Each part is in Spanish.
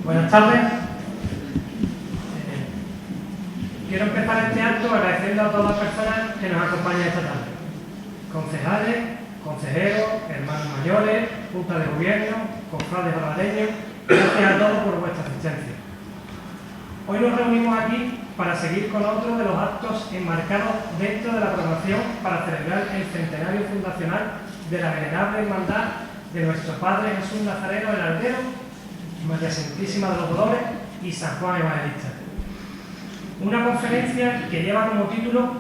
Buenas tardes. Quiero empezar este acto agradeciendo a todas las personas que nos acompañan esta tarde. Concejales, consejeros, hermanos mayores, junta de gobierno, cofrades hogareños, gracias a todos por vuestra asistencia. Hoy nos reunimos aquí para seguir con otro de los actos enmarcados dentro de la programación para celebrar el centenario fundacional de la venerable hermandad de nuestro Padre Jesús Nazareno el Aldero, María Santísima de los Dolores y San Juan Evangelista. Una conferencia que lleva como título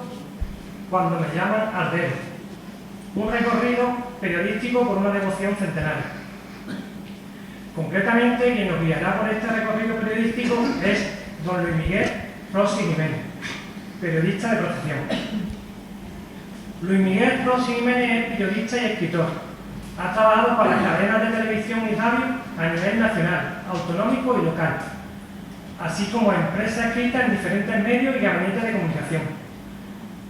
Cuando me llaman Aldero, un recorrido periodístico por una devoción centenaria. Concretamente, quien nos guiará por este recorrido periodístico es don Luis Miguel Rossi Jiménez, periodista de profesión. Luis Miguel Rossi Jiménez es periodista y escritor. Ha trabajado para las cadenas de televisión y radio a nivel nacional, autonómico y local, así como empresas escritas en diferentes medios y gabinetes de comunicación.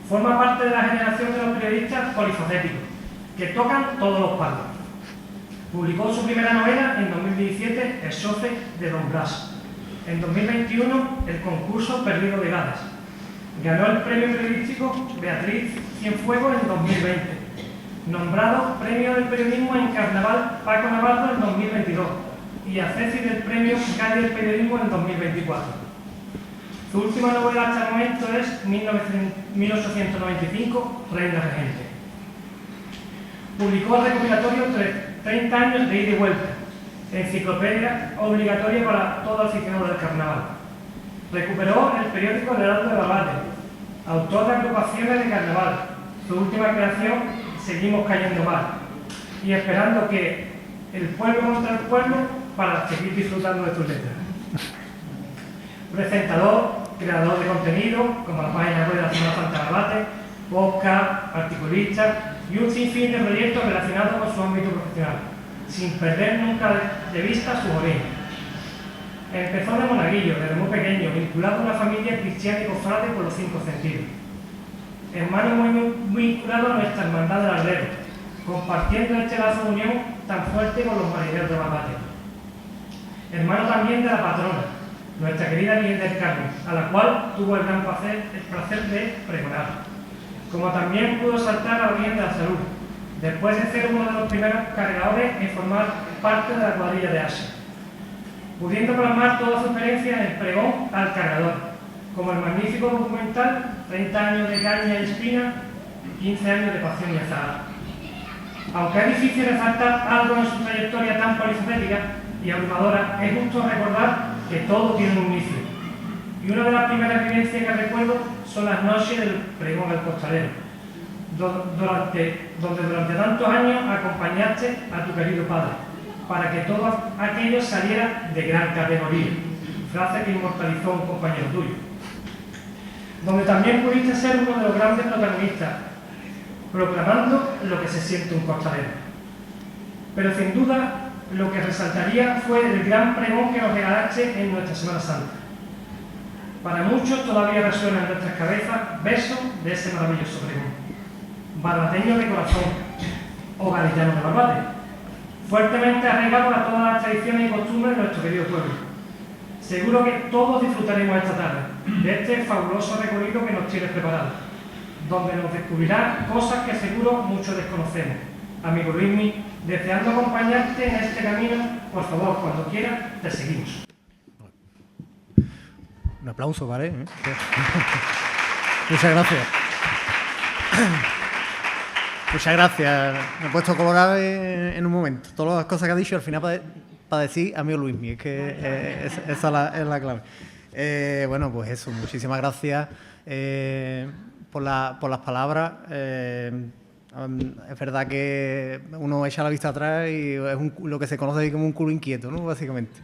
Forma parte de la generación de los periodistas polifacéticos, que tocan todos los palos. Publicó su primera novela en 2017, El Soce de Don Blas. En 2021, el concurso Perdido de Gadas. Ganó el premio periodístico Beatriz Cienfuegos en 2020. Nombrado Premio del Periodismo en Carnaval Paco Navarro en 2022 y accesi del Premio Cádiz del Periodismo en 2024. Su última novela hasta el momento es 1895, Reina Regente. Publicó el recopilatorio 30 años de ida y vuelta, enciclopedia obligatoria para todo aficionado del carnaval. Recuperó el periódico El Heraldo de Barbate, autor de agrupaciones de carnaval. Su última creación, Seguimos cayendo mal, y esperando que el pueblo contra el pueblo para seguir disfrutando de tus letras. Presentador, creador de contenido, como la página web de la Semana Santa Barbate, podcast, articulista y un sinfín de proyectos relacionados con su ámbito profesional, sin perder nunca de vista sus orígenes. Empezó de monaguillo, desde muy pequeño, vinculado a una familia cristiana y cofrade por los 5 sentidos. Hermano muy vinculado a nuestra hermandad del Aldero, compartiendo este lazo de unión tan fuerte con los marineros de Barbate. Hermano también de la patrona, nuestra querida Virgen del Carmen, a la cual tuvo el gran placer de pregonar. Como también pudo saltar a la Virgen de la Salud, después de ser uno de los primeros cargadores en formar parte de la cuadrilla de Asha, pudiendo plasmar toda su experiencia en el pregón al cargador, como el magnífico documental 30 años de caña y espina, 15 años de pasión y azahar. Aunque es difícil resaltar algo en su trayectoria tan polifacética y abrumadora, es justo recordar que todo tiene un inicio. Y una de las primeras vivencias que recuerdo son las noches del pregón al costalero, donde durante tantos años acompañaste a tu querido padre, para que todo aquello saliera de gran categoría, frase que inmortalizó un compañero tuyo. Donde también pudiste ser uno de los grandes protagonistas, proclamando lo que se siente un costalero. Pero sin duda, lo que resaltaría fue el gran pregón que nos regalaste en nuestra Semana Santa. Para muchos todavía resuenan en nuestras cabezas versos de ese maravilloso pregón. Barbateño de corazón, o gaditano de Barbate, fuertemente arraigado a todas las tradiciones y costumbres de nuestro querido pueblo. Seguro que todos disfrutaremos esta tarde de este fabuloso recorrido que nos tienes preparado, donde nos descubrirán cosas que seguro muchos desconocemos. Amigo Luismi, deseando acompañarte en este camino, por favor, cuando quieras, te seguimos. Un aplauso, ¿vale? Muchas gracias. Muchas gracias. Me he puesto colorado en un momento. Todas las cosas que ha dicho al final para decir amigo Luismi, es que esa es la clave. Bueno, pues eso, muchísimas gracias por las palabras. Es verdad que uno echa la vista atrás y es lo que se conoce como un culo inquieto, ¿no? Básicamente.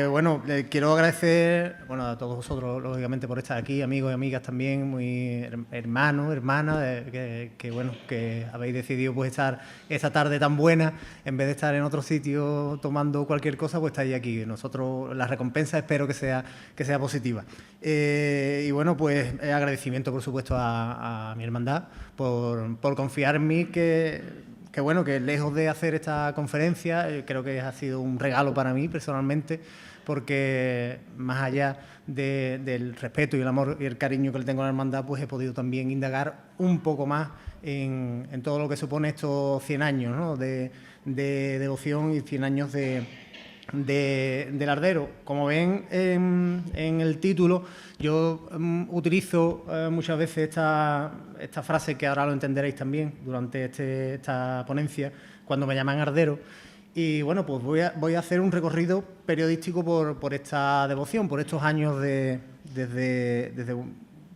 Bueno, quiero agradecer a todos vosotros, lógicamente, por estar aquí, amigos y amigas también, muy hermanos, hermanas, que habéis decidido pues estar esta tarde tan buena, en vez de estar en otro sitio tomando cualquier cosa, pues estáis aquí. Nosotros, la recompensa espero que sea positiva. Y bueno, pues agradecimiento, por supuesto, a mi hermandad por confiar en mí, que bueno, que lejos de hacer esta conferencia, creo que ha sido un regalo para mí personalmente, porque más allá del respeto y el amor y el cariño que le tengo a la hermandad, pues he podido también indagar un poco más en todo lo que supone estos 100 años, ¿no?, de devoción y 100 años del Ardero. Como ven en el título, yo utilizo muchas veces esta frase, que ahora lo entenderéis también durante esta ponencia, cuando me llaman Ardero. Y bueno, pues voy a hacer un recorrido periodístico por esta devoción, por estos años desde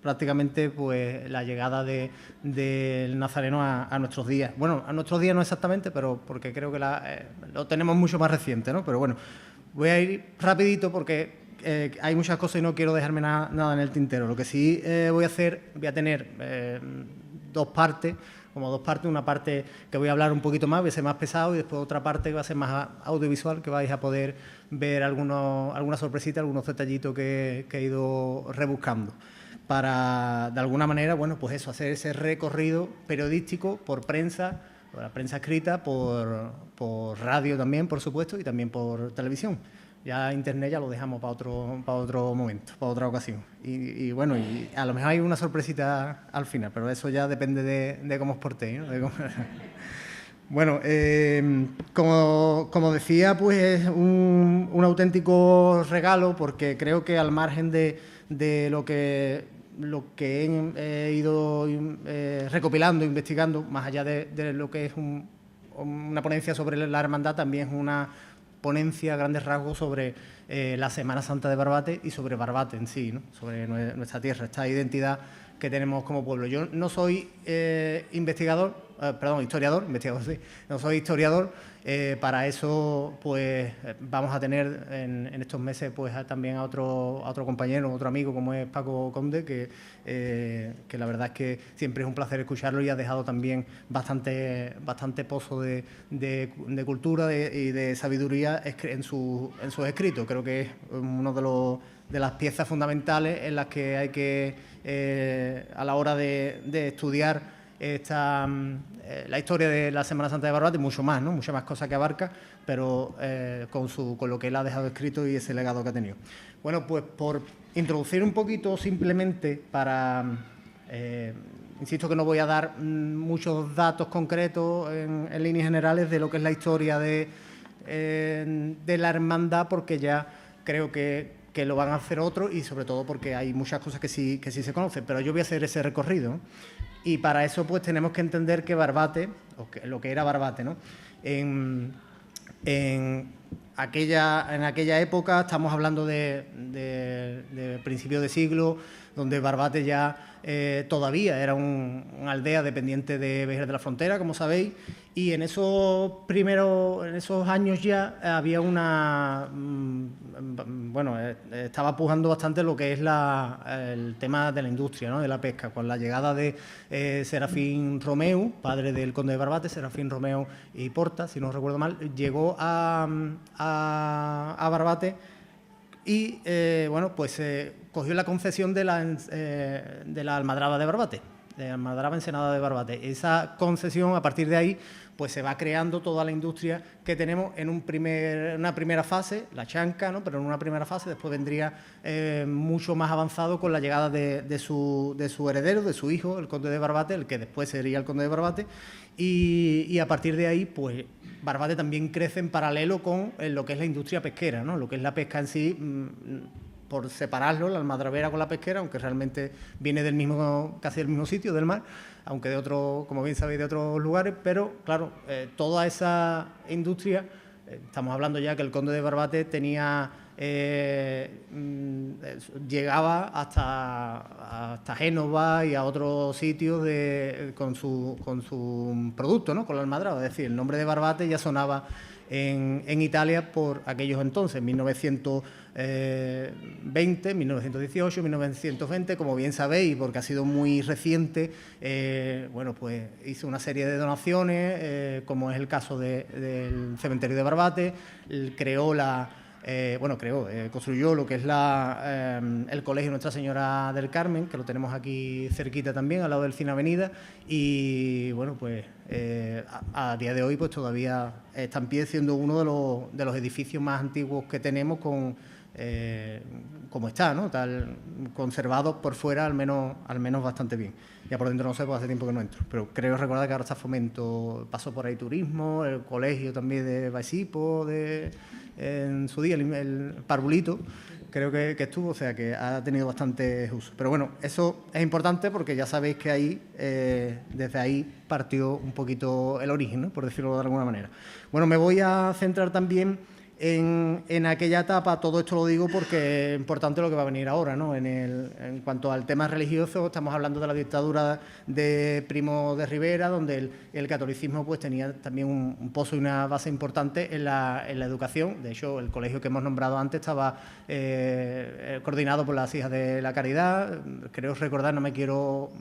prácticamente pues la llegada del Nazareno a nuestros días. Bueno, a nuestros días no exactamente, pero porque creo que lo tenemos mucho más reciente, ¿no? Pero bueno, voy a ir rapidito porque hay muchas cosas y no quiero dejarme nada en el tintero. Lo que sí voy a tener dos partes, una parte que voy a hablar un poquito más, voy a ser más pesado, y después otra parte que va a ser más audiovisual, que vais a poder ver alguna sorpresita, algunos detallitos que he ido rebuscando, para, de alguna manera, bueno, pues eso, hacer ese recorrido periodístico por prensa, por la prensa escrita, por radio también, por supuesto, y también por televisión. Ya Internet ya lo dejamos para otro momento, para otra ocasión. Y bueno, y a lo mejor hay una sorpresita al final, pero eso ya depende de cómo os portéis, ¿no? Bueno, como decía, pues es un auténtico regalo, porque creo que al margen de lo que he ido recopilando, investigando, más allá de lo que es una ponencia sobre la hermandad, también es una ponencia a grandes rasgos sobre la Semana Santa de Barbate y sobre Barbate en sí, ¿no?, sobre nuestra tierra, esta identidad que tenemos como pueblo. Yo no soy historiador, sí, no soy historiador. Para eso, pues vamos a tener en estos meses pues también a otro compañero, otro amigo, como es Paco Conde, que la verdad es que siempre es un placer escucharlo, y ha dejado también bastante pozo de cultura y de sabiduría en sus escritos. Creo que es uno de las piezas fundamentales en las que hay que, a la hora de estudiar la historia de la Semana Santa de Barbate, mucho más, ¿no?, muchas más cosas que abarca, pero con lo que él ha dejado escrito y ese legado que ha tenido. Bueno, pues por introducir un poquito, simplemente insisto que no voy a dar muchos datos concretos en líneas generales de lo que es la historia de la hermandad, porque ya creo que lo van a hacer otros, y sobre todo porque hay muchas cosas que sí se conocen, pero yo voy a hacer ese recorrido, ¿no? Y para eso pues tenemos que entender que Barbate, lo que era Barbate, ¿no?, en aquella época, estamos hablando de principios de siglo, donde Barbate ya todavía era una aldea dependiente de Vejer de la Frontera, como sabéis, y en esos años ya había estaba pujando bastante lo que es el tema de la industria, ¿no?, de la pesca, con la llegada de Serafín Romeu, padre del conde de Barbate, Serafín Romeu y Porta, si no recuerdo mal, llegó a Barbate y cogió la concesión de la Almadraba de Barbate, de Almadraba Ensenada de Barbate. Esa concesión, a partir de ahí, pues se va creando toda la industria que tenemos en una primera fase, la chanca, ¿no?, pero en una primera fase. Después vendría mucho más avanzado con la llegada de su heredero, de su hijo, el conde de Barbate, el que después sería el conde de Barbate, y a partir de ahí, pues Barbate también crece en paralelo con lo que es la industria pesquera, ¿no?, lo que es la pesca en sí, por separarlo, la almadravera con la pesquera, aunque realmente viene casi del mismo sitio, del mar, aunque de otro, como bien sabéis, de otros lugares, pero claro, toda esa industria, estamos hablando ya que el conde de Barbate llegaba hasta Génova y a otros sitios con su producto, ¿no?, con la almadraba. Es decir, el nombre de Barbate ya sonaba en Italia por aquellos entonces, 1920, 1918, 1920, como bien sabéis, porque ha sido muy reciente, pues hizo una serie de donaciones, como es el caso del cementerio de Barbate, creó construyó lo que es el Colegio Nuestra Señora del Carmen, que lo tenemos aquí cerquita también, al lado del Cine Avenida, y bueno, pues a día de hoy pues todavía está en pie, siendo uno de los edificios más antiguos que tenemos como está, ¿no? Tal, conservado por fuera al menos bastante bien. Ya por dentro no sé, pues hace tiempo que no entro, pero creo recordar que ahora está Fomento, pasó por ahí turismo, el colegio también de Baisipo, en su día el Parvulito, creo que estuvo, o sea que ha tenido bastante uso. Pero bueno, eso es importante porque ya sabéis que ahí, desde ahí partió un poquito el origen, ¿no? Por decirlo de alguna manera. Bueno, me voy a centrar también en aquella etapa. Todo esto lo digo porque es importante lo que va a venir ahora, ¿no? En cuanto al tema religioso, estamos hablando de la dictadura de Primo de Rivera, donde el catolicismo pues tenía también un pozo y una base importante en la educación. De hecho, el colegio que hemos nombrado antes estaba coordinado por las Hijas de la Caridad. Creo recordar, no quiero,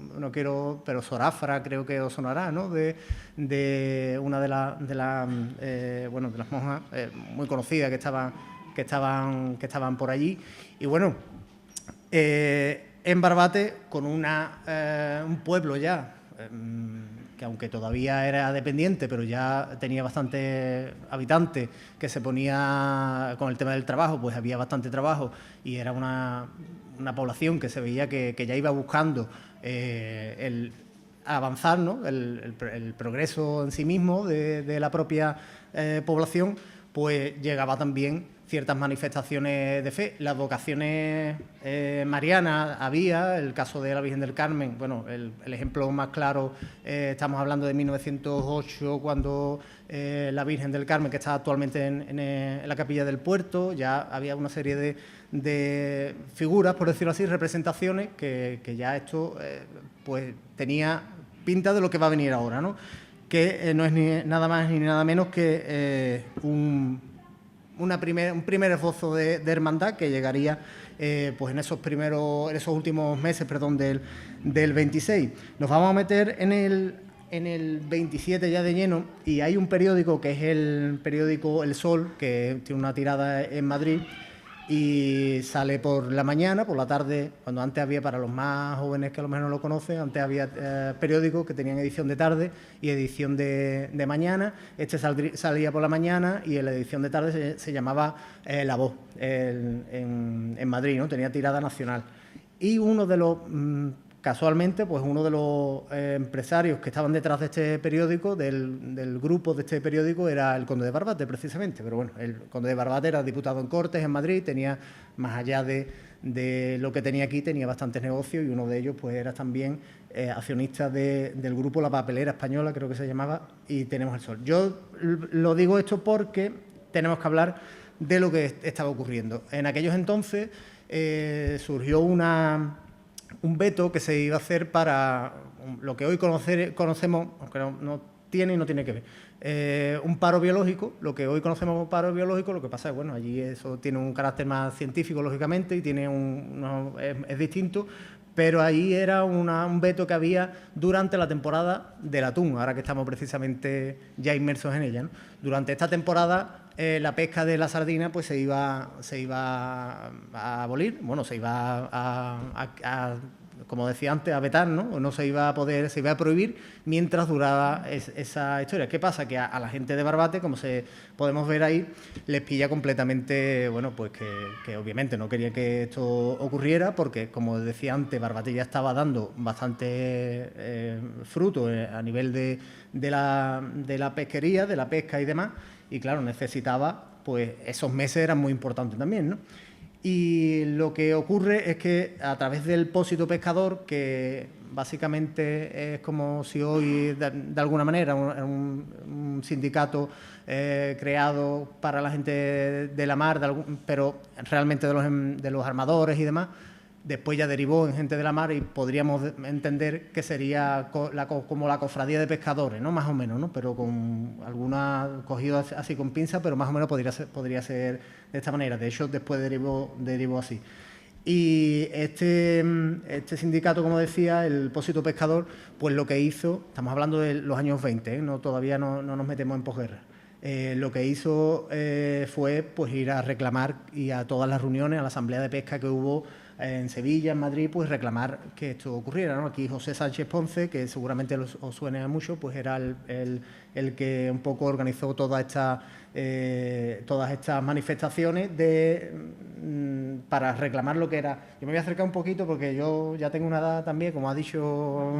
pero Soráfara creo que os sonará, ¿no? De una de las monjas muy conocidas que estaban por allí. Y bueno, en Barbate, con un pueblo ya que aunque todavía era dependiente, pero ya tenía bastantes habitantes, que se ponía con el tema del trabajo, pues había bastante trabajo y era una población que se veía que ya iba buscando el avanzar, ¿no? el progreso en sí mismo de la propia población, pues llegaba también ciertas manifestaciones de fe. Las vocaciones marianas había, el caso de la Virgen del Carmen, bueno, el ejemplo más claro, estamos hablando de 1908, cuando la Virgen del Carmen, que está actualmente en la capilla del puerto, ya había una serie de figuras, por decirlo así, representaciones, que ya esto pues tenía pinta de lo que va a venir ahora, ¿no? Que no es ni nada más ni nada menos que un primer esbozo de hermandad que llegaría pues en esos últimos meses, del 26. Nos vamos a meter en el 27 ya de lleno, y hay un periódico que es el periódico El Sol, que tiene una tirada en Madrid y sale por la mañana, por la tarde, cuando antes había, para los más jóvenes que a lo mejor no lo conocen, antes había periódicos que tenían edición de tarde y edición de mañana. Este salía por la mañana y en la edición de tarde se llamaba La Voz, en Madrid, ¿no? Tenía tirada nacional. Y uno de los, casualmente, pues uno de los empresarios que estaban detrás de este periódico, del grupo de este periódico, era el conde de Barbate, precisamente. Pero bueno, el conde de Barbate era diputado en Cortes en Madrid, tenía, más allá de lo que tenía aquí, tenía bastantes negocios, y uno de ellos pues era también accionista del grupo La Papelera Española, creo que se llamaba, y tenemos El Sol. Yo lo digo esto porque tenemos que hablar de lo que estaba ocurriendo. En aquellos entonces surgió un veto que se iba a hacer para lo que hoy conocemos, aunque no tiene y no tiene que ver, un paro biológico. Lo que hoy conocemos como paro biológico, lo que pasa es, bueno, allí eso tiene un carácter más científico, lógicamente, y tiene es distinto, pero ahí era un veto que había durante la temporada del atún, ahora que estamos precisamente ya inmersos en ella, ¿no? Durante esta temporada la pesca de la sardina pues se iba a abolir, bueno, se iba a como decía antes, a vetar, ¿no? No se iba a poder, se iba a prohibir mientras duraba esa historia. ¿Qué pasa? Que a la gente de Barbate, como podemos ver ahí, les pilla completamente, bueno, pues que obviamente no quería que esto ocurriera, porque, como decía antes, Barbate ya estaba dando bastante fruto a nivel de la pesquería, de la pesca y demás, y claro, necesitaba, pues esos meses eran muy importantes también, ¿no? Y lo que ocurre es que a través del Pósito Pescador, que básicamente es como si hoy, de alguna manera, un sindicato creado para la gente de la mar, pero realmente de los armadores y demás, después ya derivó en gente de la mar, y podríamos entender que sería como la cofradía de pescadores, ¿no? Más o menos, ¿no? Pero con alguna cogido así con pinza, pero más o menos podría ser de esta manera. De hecho, después derivó así. Y este sindicato, como decía, el Pósito Pescador, pues lo que hizo, estamos hablando de los años 20, ¿eh? Todavía no nos metemos en posguerra. lo que hizo fue pues, ir a reclamar y a todas las reuniones, a la asamblea de pesca que hubo en Sevilla, en Madrid, pues reclamar que esto ocurriera, ¿no? Aquí José Sánchez Ponce, que seguramente os suene mucho, pues era el que un poco organizó todas estas manifestaciones para reclamar lo que era. Yo me voy a acercar un poquito porque yo ya tengo una edad también, como ha dicho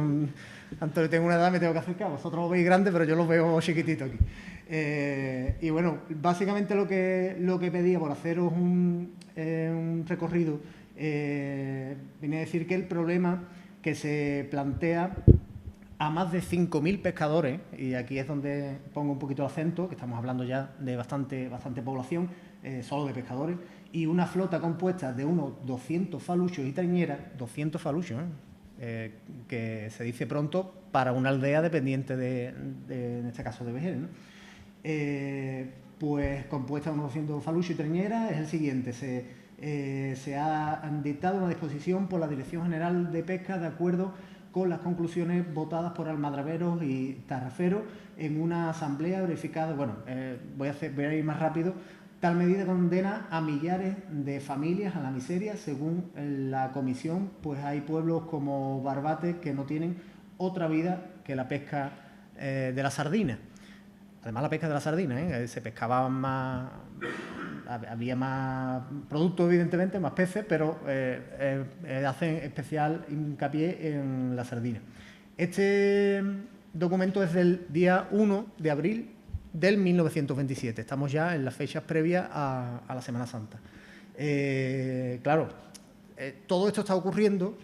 Antonio, tengo una edad, me tengo que acercar. Vosotros lo veis grande, pero yo lo veo chiquitito aquí. Y bueno, básicamente lo que pedía por haceros un recorrido, viene a decir que el problema que se plantea a más de 5.000 pescadores, y aquí es donde pongo un poquito el acento, que estamos hablando ya de bastante población, solo de pescadores, y una flota compuesta de unos 200 faluchos y trañeras, 200 faluchos, que se dice pronto para una aldea dependiente en este caso de Vejer, ¿no? Pues compuesta de unos 200 faluchos y trañeras, es el siguiente: se ha dictado una disposición por la Dirección General de Pesca de acuerdo con las conclusiones votadas por almadraberos y tarraferos en una asamblea verificada. Bueno, voy a ir más rápido. Tal medida condena a millares de familias a la miseria. Según la comisión, pues hay pueblos como Barbate que no tienen otra vida que la pesca de la sardina. Además, la pesca de la sardina, se pescaban más, había más productos, evidentemente, más peces, pero hacen especial hincapié en la sardina. Este documento es del día 1 de abril del 1927. Estamos ya en las fechas previas a la Semana Santa. Claro, todo esto está ocurriendo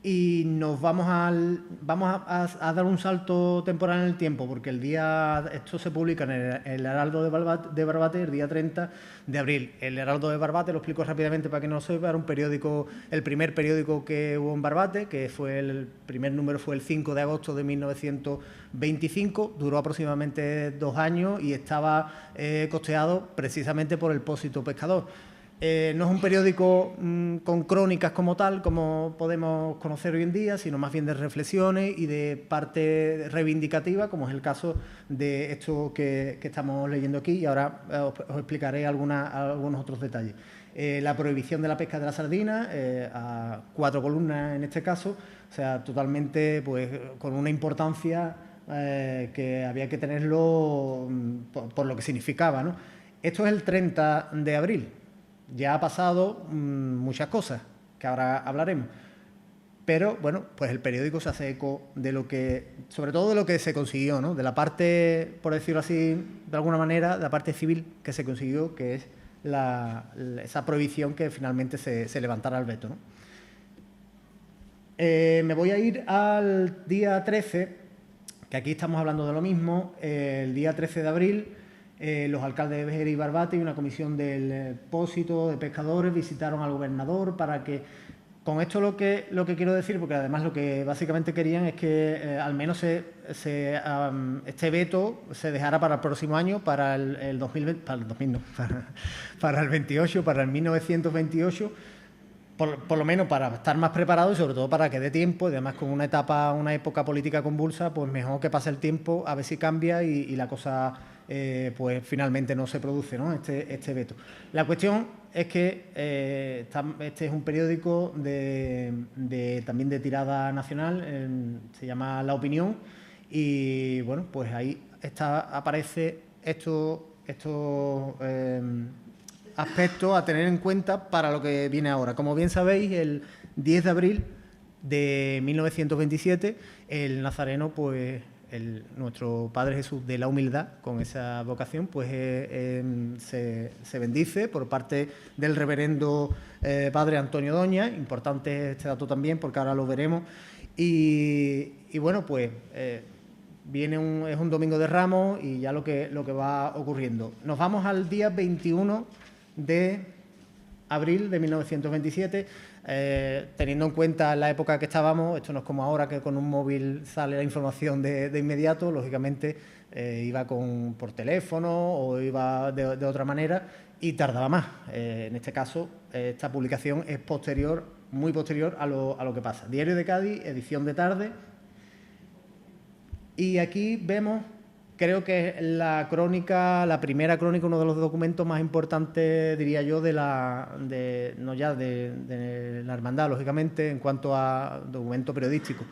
y nos vamos a dar un salto temporal en el tiempo, porque esto se publica en el Heraldo de Barbate el día 30 de abril. El Heraldo de Barbate, lo explico rápidamente para que no lo sepa, era un periódico, el primer periódico que hubo en Barbate, que fue el primer número fue el 5 de agosto de 1925, duró aproximadamente 2 años y estaba costeado precisamente por el Pósito Pescador. No es un periódico con crónicas como tal, como podemos conocer hoy en día, sino más bien de reflexiones y de parte reivindicativa, como es el caso de esto que estamos leyendo aquí, y ahora os explicaré algunos otros detalles. La prohibición de la pesca de la sardina, a 4 columnas en este caso, o sea, totalmente pues, con una importancia que había que tenerlo por lo que significaba, ¿no? Esto es el 30 de abril. Ya ha pasado muchas cosas, que ahora hablaremos. Pero, bueno, pues el periódico se hace eco de lo que, sobre todo de lo que se consiguió, ¿no? De la parte, por decirlo así, de alguna manera, de la parte civil que se consiguió, que es esa prohibición que finalmente se levantara el veto, ¿no? Me voy a ir al día 13, que aquí estamos hablando de lo mismo. El día 13 de abril... los alcaldes de Vejer y Barbate y una comisión del Pósito de Pescadores visitaron al gobernador para que, con esto lo que quiero decir, porque además lo que básicamente querían es que al menos este veto se dejara para el próximo año, para el 2020, para el 28, para el 1928, por lo menos para estar más preparados y sobre todo para que dé tiempo, y además con una época política convulsa, pues mejor que pase el tiempo, a ver si cambia y la cosa pues finalmente no se produce, ¿no? Este veto. La cuestión es que este es un periódico también de tirada nacional, se llama La Opinión, y bueno, pues ahí aparece estos aspectos a tener en cuenta para lo que viene ahora. Como bien sabéis, el 10 de abril de 1927, el nazareno, pues nuestro Padre Jesús de la Humildad, con esa vocación, pues se bendice por parte del reverendo Padre Antonio Doña. Importante este dato también, porque ahora lo veremos. Y bueno, pues es un domingo de Ramos y ya lo que va ocurriendo. Nos vamos al día 21 de abril de 1927, teniendo en cuenta la época que estábamos. Esto no es como ahora, que con un móvil sale la información de inmediato. Lógicamente iba por teléfono o iba de otra manera y tardaba más. En este caso, esta publicación es muy posterior a lo que pasa. Diario de Cádiz, edición de tarde. Y aquí vemos, creo que la crónica, la primera crónica, uno de los documentos más importantes, diría yo, de la hermandad, lógicamente, en cuanto a documento periodístico,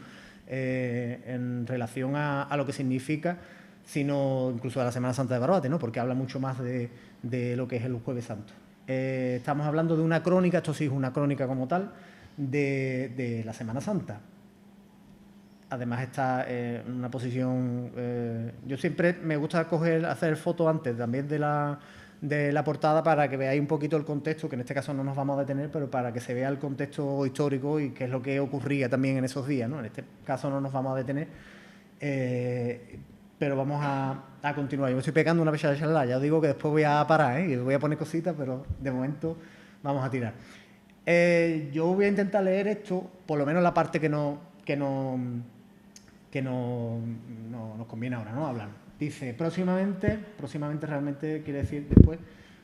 en relación a lo que significa, sino incluso de la Semana Santa de Barbate, ¿no? Porque habla mucho más de lo que es el Jueves Santo. Estamos hablando de una crónica, esto sí es una crónica como tal, de la Semana Santa. Además está en una posición... yo siempre me gusta hacer fotos antes también de la portada para que veáis un poquito el contexto, que en este caso no nos vamos a detener, pero para que se vea el contexto histórico y qué es lo que ocurría también en esos días, ¿no? En este caso no nos vamos a detener, pero vamos a continuar. Yo me estoy pegando una pesada charla, ya os digo que después voy a parar, y voy a poner cositas, pero de momento vamos a tirar. Yo voy a intentar leer esto, por lo menos la parte que no nos conviene ahora, ¿no? Hablar. Dice, próximamente realmente quiere decir después,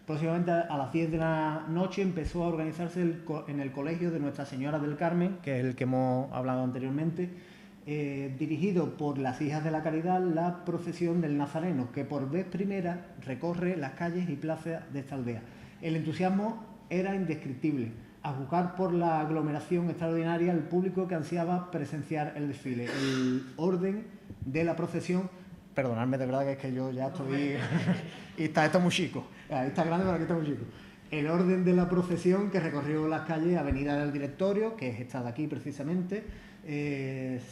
próximamente a las 10 de la noche empezó a organizarse en el colegio de Nuestra Señora del Carmen, que es el que hemos hablado anteriormente, dirigido por las Hijas de la Caridad, la procesión del Nazareno, que por vez primera recorre las calles y plazas de esta aldea. El entusiasmo era indescriptible, a juzgar por la aglomeración extraordinaria del público que ansiaba presenciar el desfile. El orden de la procesión, perdonadme de verdad que es que yo ya estoy... y esto muy chico, está grande pero aquí está muy chico. El orden de la procesión que recorrió las calles, Avenida del Directorio, que es esta de aquí precisamente,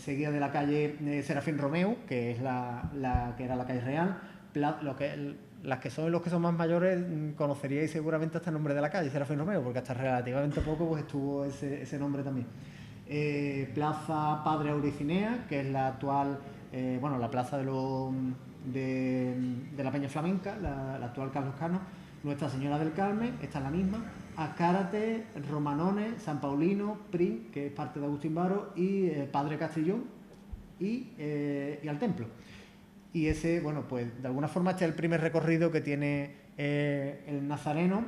seguida de la calle Serafín Romeu, que es la que era la calle Real, los que son más mayores conoceríais seguramente hasta el nombre de la calle, Serafín Romeu, porque hasta relativamente poco pues estuvo ese nombre también. Plaza Padre Auricinea, que es la actual, la plaza de la Peña Flamenca, la actual Carlos Cano. Nuestra Señora del Carmen, esta es la misma. Azcárate, Romanones, San Paulino, Prín, que es parte de Agustín Baro, y Padre Castellón, y al templo. Y ese, pues de alguna forma este es el primer recorrido que tiene el Nazareno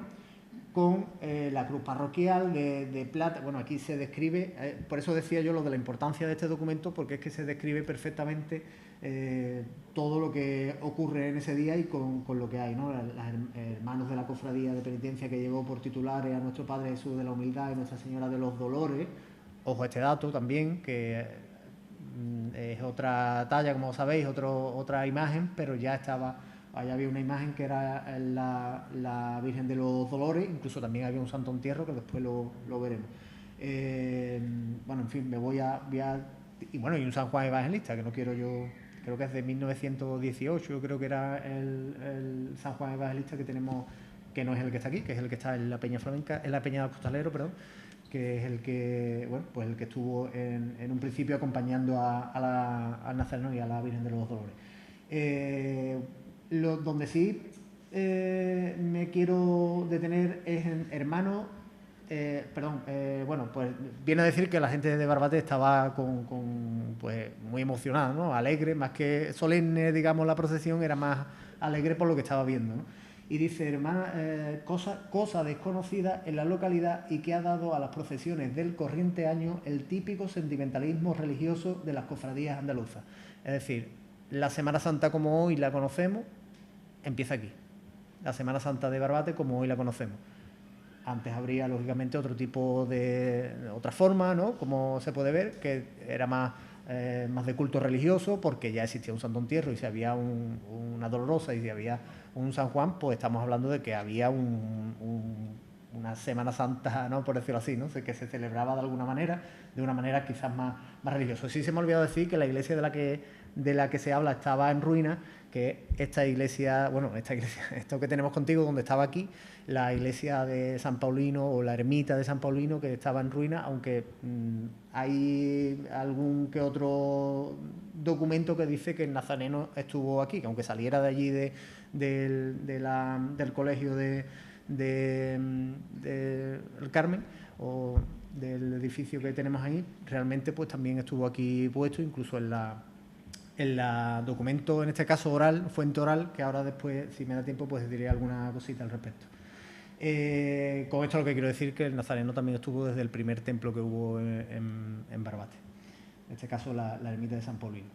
con la cruz parroquial de plata. Bueno, aquí se describe, por eso decía yo lo de la importancia de este documento, porque es que se describe perfectamente todo lo que ocurre en ese día y con lo que hay, ¿no? Las hermanos de la cofradía de penitencia que llevó por titulares a nuestro Padre Jesús de la Humildad y Nuestra Señora de los Dolores. Ojo a este dato también, que es otra talla, como sabéis, otra imagen, pero ya allá había una imagen que era la Virgen de los Dolores, incluso también había un Santo Entierro, que después lo veremos. En fin, y un San Juan Evangelista, que no quiero yo, creo que es de 1918, yo creo que era el San Juan Evangelista que tenemos, que no es el que está aquí, que es el que está en la Peña Flamenca, en la Peña del Costalero, perdón, que es el que, el que estuvo en un principio acompañando al Nazareno y a la Virgen de los Dolores. Donde sí me quiero detener es en hermano, pues viene a decir que la gente de Barbate estaba muy emocionada, ¿no? Alegre, más que solemne, digamos, la procesión, era más alegre por lo que estaba viendo, ¿no? Y dice, hermana, cosa desconocida en la localidad y que ha dado a las procesiones del corriente año el típico sentimentalismo religioso de las cofradías andaluzas. Es decir, la Semana Santa como hoy la conocemos, empieza aquí. La Semana Santa de Barbate como hoy la conocemos. Antes habría, lógicamente, otra forma, ¿no? Como se puede ver, que era más de culto religioso, porque ya existía un Santo Entierro y si había una Dolorosa y si había un San Juan, pues estamos hablando de que había una Semana Santa, ¿no? Por decirlo así, ¿no? Que se celebraba de alguna manera, de una manera quizás más religiosa. Sí se me ha olvidado decir que la iglesia de la que se habla estaba en ruinas, que esta iglesia, esto que tenemos contigo, donde estaba aquí, la iglesia de San Paulino o la ermita de San Paulino, que estaba en ruinas, aunque hay algún que otro documento que dice que el Nazareno estuvo aquí, que aunque saliera de allí del colegio del Carmen o del edificio que tenemos ahí, realmente pues también estuvo aquí puesto, incluso en la documento, en este caso oral, fuente oral, que ahora después, si me da tiempo, pues diré alguna cosita al respecto. Con esto lo que quiero decir que el Nazareno también estuvo desde el primer templo que hubo en Barbate, en este caso la ermita de San Paulino.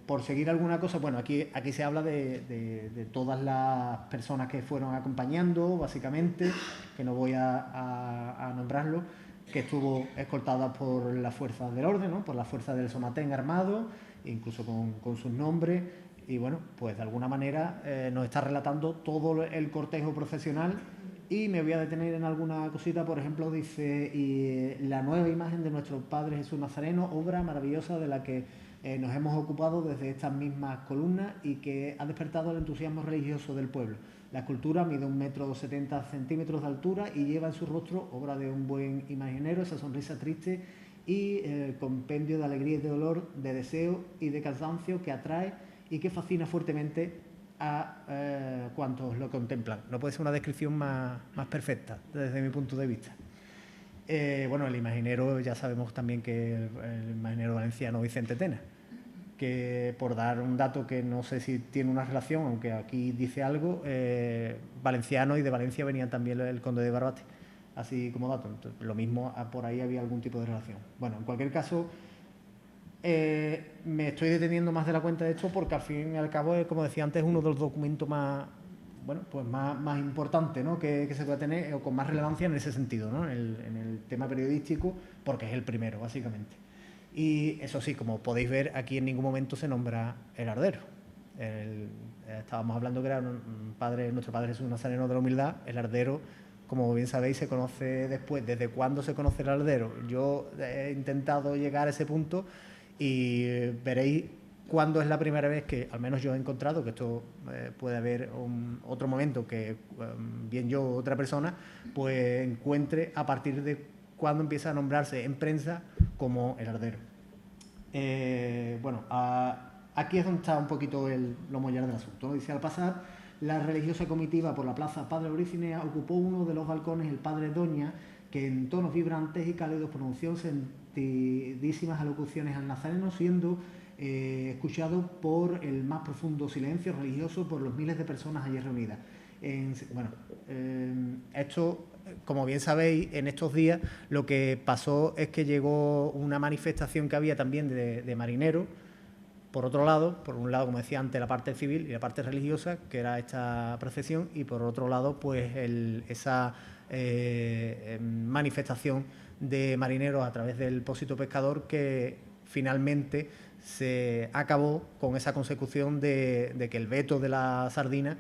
por seguir alguna cosa, bueno, aquí se habla de todas las personas que fueron acompañando, básicamente, que no voy a nombrarlo, que estuvo escoltada por las fuerzas del orden, ¿no? Por las fuerzas del Somatén armado, incluso con sus nombres, y bueno, pues de alguna manera nos está relatando todo el cortejo procesional. Y me voy a detener en alguna cosita, por ejemplo, dice, y la nueva imagen de nuestro Padre Jesús Nazareno, obra maravillosa de la que nos hemos ocupado desde estas mismas columnas y que ha despertado el entusiasmo religioso del pueblo. La escultura mide 1,70 m de altura y lleva en su rostro, obra de un buen imaginero, esa sonrisa triste y el compendio de alegría y de dolor, de deseo y de cansancio que atrae y que fascina fuertemente a cuantos lo contemplan. No puede ser una descripción más perfecta desde mi punto de vista. Bueno, el imaginero, ya sabemos también que el imaginero valenciano Vicente Tena, que por dar un dato que no sé si tiene una relación, aunque aquí dice algo, valenciano, y de Valencia venía también el conde de Barbate, así como dato. Entonces, lo mismo, por ahí había algún tipo de relación. Bueno, en cualquier caso, me estoy deteniendo más de la cuenta de esto porque al fin y al cabo, como decía antes, es uno de los documentos más, bueno, pues más importantes, ¿no? que se puede tener, o con más relevancia en ese sentido, ¿no? en el tema periodístico, porque es el primero, básicamente. Y eso sí, como podéis ver, aquí en ningún momento se nombra el ardero. Estábamos hablando que era nuestro Padre Jesús Nazareno de la Humildad. El ardero, como bien sabéis, se conoce después. ¿Desde cuándo se conoce el ardero? Yo he intentado llegar a ese punto y veréis cuándo es la primera vez que, al menos yo he encontrado, que esto puede haber otro momento que bien yo o otra persona, pues encuentre a partir de cuándo empieza a nombrarse en prensa como el ardero. Bueno, aquí es donde está un poquito lo mollar del asunto, ¿no? Dice, al pasar la religiosa comitiva por la plaza Padre Oricinea, ocupó uno de los balcones el padre Doña, que en tonos vibrantes y cálidos pronunció sentidísimas alocuciones al Nazareno, siendo escuchado por el más profundo silencio religioso por los miles de personas allí reunidas. Esto, como bien sabéis, en estos días lo que pasó es que llegó una manifestación que había también de marineros, por otro lado, por un lado, como decía antes, la parte civil y la parte religiosa, que era esta procesión, y por otro lado, pues esa manifestación de marineros a través del Pósito Pescador, que finalmente se acabó con esa consecución de que el veto de la sardina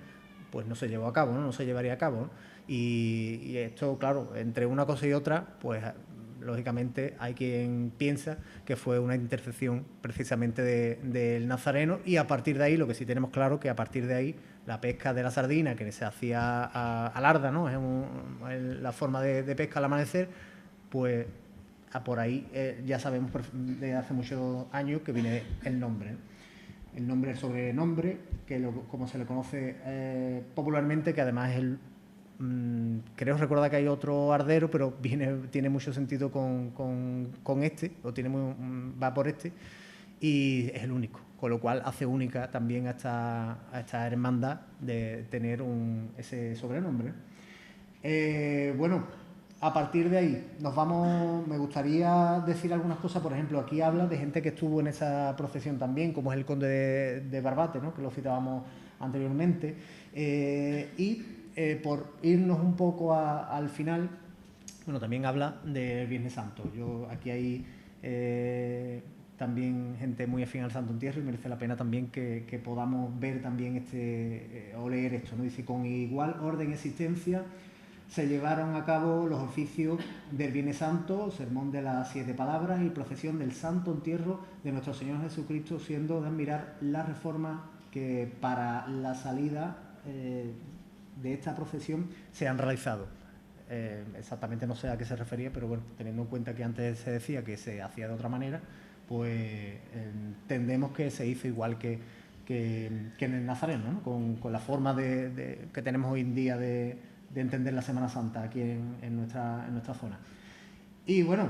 pues no se llevó a cabo, no se llevaría a cabo, ¿no? Y esto, claro, entre una cosa y otra, pues lógicamente hay quien piensa que fue una intercesión precisamente del Nazareno, y a partir de ahí, lo que sí tenemos claro, que a partir de ahí la pesca de la sardina, que se hacía al arda, ¿no? Es la forma de pesca al amanecer, pues por ahí ya sabemos desde hace muchos años que viene el nombre, ¿no? El nombre, el sobrenombre, como se le conoce popularmente, que además es creo recordar que hay otro ardero, pero tiene mucho sentido con este, o va por este, y es el único, con lo cual hace única también a esta hermandad de tener ese sobrenombre. Bueno, a partir de ahí me gustaría decir algunas cosas. Por ejemplo, aquí habla de gente que estuvo en esa procesión también, como es el conde de Barbate, ¿no? Que lo citábamos anteriormente, por irnos un poco al final, bueno, también habla del Viernes Santo. Aquí hay también gente muy afín al Santo Entierro, y merece la pena también que podamos ver también o leer esto, ¿no? Dice, con igual orden y existencia se llevaron a cabo los oficios del Viernes Santo, sermón de las 7 palabras y procesión del Santo Entierro de nuestro Señor Jesucristo, siendo de admirar las reformas que para la salida de esta procesión se han realizado. Exactamente no sé a qué se refería, pero bueno, teniendo en cuenta que antes se decía que se hacía de otra manera, pues entendemos que se hizo igual que en el Nazareno, ¿no? Con la forma que tenemos hoy en día de entender la Semana Santa aquí en nuestra zona. Y bueno,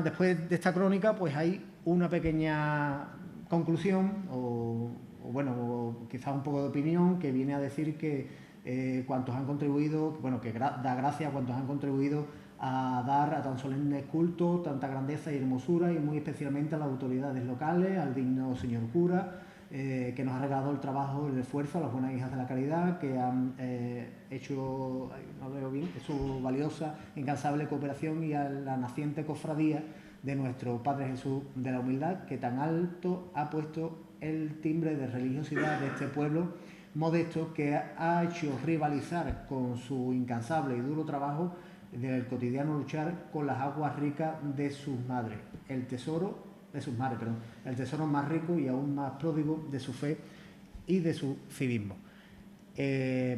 después de esta crónica, pues hay una pequeña conclusión o quizás un poco de opinión, que viene a decir que cuantos han contribuido, que da gracias a cuantos han contribuido a dar a tan solemnes cultos tanta grandeza y hermosura, y muy especialmente a las autoridades locales, al digno señor cura, que nos ha regalado el trabajo, el esfuerzo, a las buenas hijas de la caridad, que han hecho, no veo bien, su valiosa, incansable cooperación, y a la naciente cofradía de nuestro Padre Jesús de la Humildad, que tan alto ha puesto el timbre de religiosidad de este pueblo modesto, que ha hecho rivalizar con su incansable y duro trabajo del cotidiano luchar con las aguas ricas de sus madres, el tesoro más rico y aún más pródigo de su fe y de su civismo.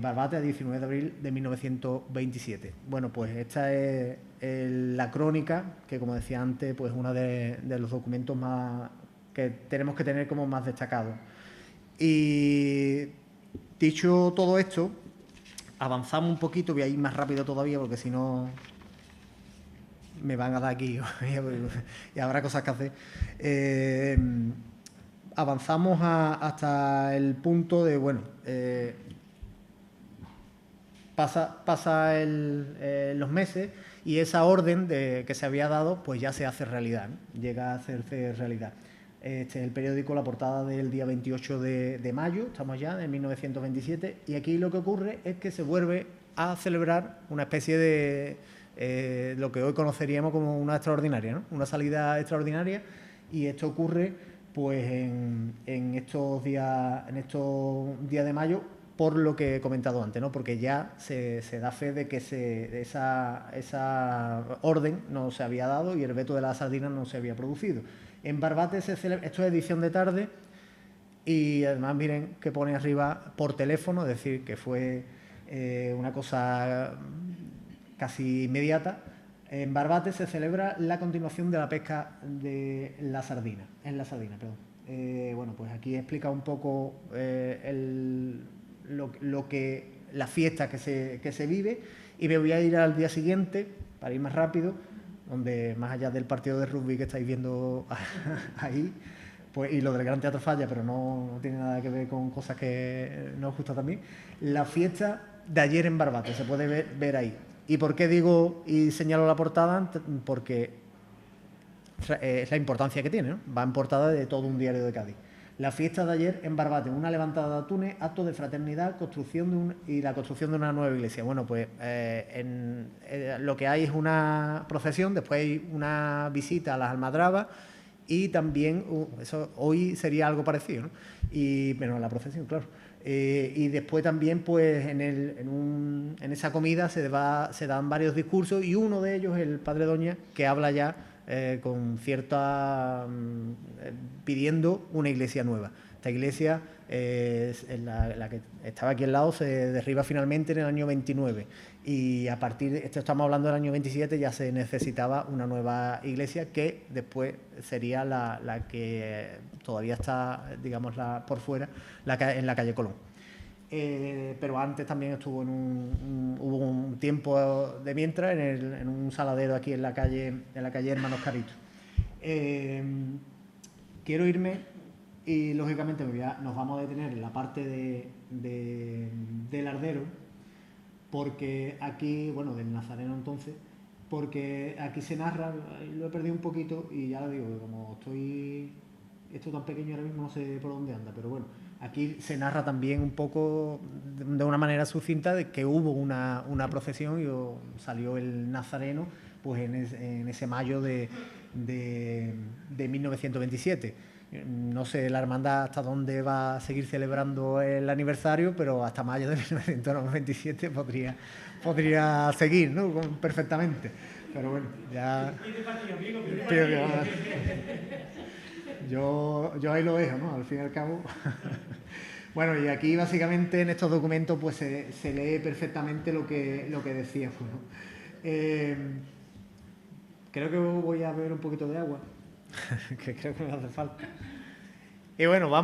Barbate, 19 de abril de 1927. Bueno, pues esta es la crónica, que como decía antes, pues uno de los documentos más que tenemos que tener como más destacados. Y dicho todo esto, avanzamos un poquito, voy a ir más rápido todavía porque si no me van a dar aquí y habrá cosas que hacer. Avanzamos hasta el punto de, bueno, pasa los meses y esa orden que se había dado pues ya se hace realidad, ¿no? Llega a hacerse realidad. Este es el periódico, la portada del día 28 de mayo, estamos ya en 1927, y aquí lo que ocurre es que se vuelve a celebrar una especie de lo que hoy conoceríamos como una extraordinaria, ¿no? Una salida extraordinaria, y esto ocurre pues en estos días de mayo, por lo que he comentado antes, ¿no? Porque ya se da fe de que esa orden no se había dado y el veto de la sardina no se había producido. En Barbate se celebra, esto es edición de tarde, y además miren que pone arriba por teléfono, es decir, que fue una cosa casi inmediata. En Barbate se celebra la continuación de la pesca de la sardina, bueno, pues aquí he explicado un poco la fiesta que se vive, y me voy a ir al día siguiente, para ir más rápido, donde más allá del partido de rugby que estáis viendo ahí, pues, y lo del Gran Teatro Falla, pero no tiene nada que ver con cosas que nos gustan también, la fiesta de ayer en Barbate, se puede ver ahí. ¿Y por qué digo y señalo la portada? Porque es la importancia que tiene, ¿no? Va en portada de todo un diario de Cádiz. La fiesta de ayer en Barbate, una levantada de atunes, acto de fraternidad, y la construcción de una nueva iglesia. Bueno, pues lo que hay es una procesión, después hay una visita a las almadrabas, y también, eso hoy sería algo parecido, ¿no? Pero la procesión, claro. Y después también, pues en esa comida se dan varios discursos, y uno de ellos, el padre Doña, que habla ya con cierta pidiendo una iglesia nueva. Esta iglesia, la que estaba aquí al lado, se derriba finalmente en el año 29, y a partir de esto, estamos hablando del año 27, ya se necesitaba una nueva iglesia, que después sería la que todavía está, digamos, por fuera, en la calle Colón. Pero antes también hubo un tiempo de mientras en un saladero aquí en la calle Hermanos Carritos. Quiero irme, y lógicamente nos vamos a detener en la parte del Ardero, porque aquí, bueno, del Nazareno entonces, porque aquí se narra, lo he perdido un poquito, y ya lo digo, como esto tan pequeño ahora mismo, no sé por dónde anda, pero bueno, aquí se narra también un poco, de una manera sucinta, de que hubo una procesión y salió el Nazareno pues en ese mayo de 1927. No sé la hermandad hasta dónde va a seguir celebrando el aniversario, pero hasta mayo de 1927 podría seguir, ¿no? Perfectamente. Pero bueno, ya... Yo ahí lo dejo, ¿no? Al fin y al cabo. Bueno, y aquí básicamente en estos documentos pues se lee perfectamente lo que decíamos, ¿no? Creo que voy a beber un poquito de agua, que creo que me hace falta. Y bueno,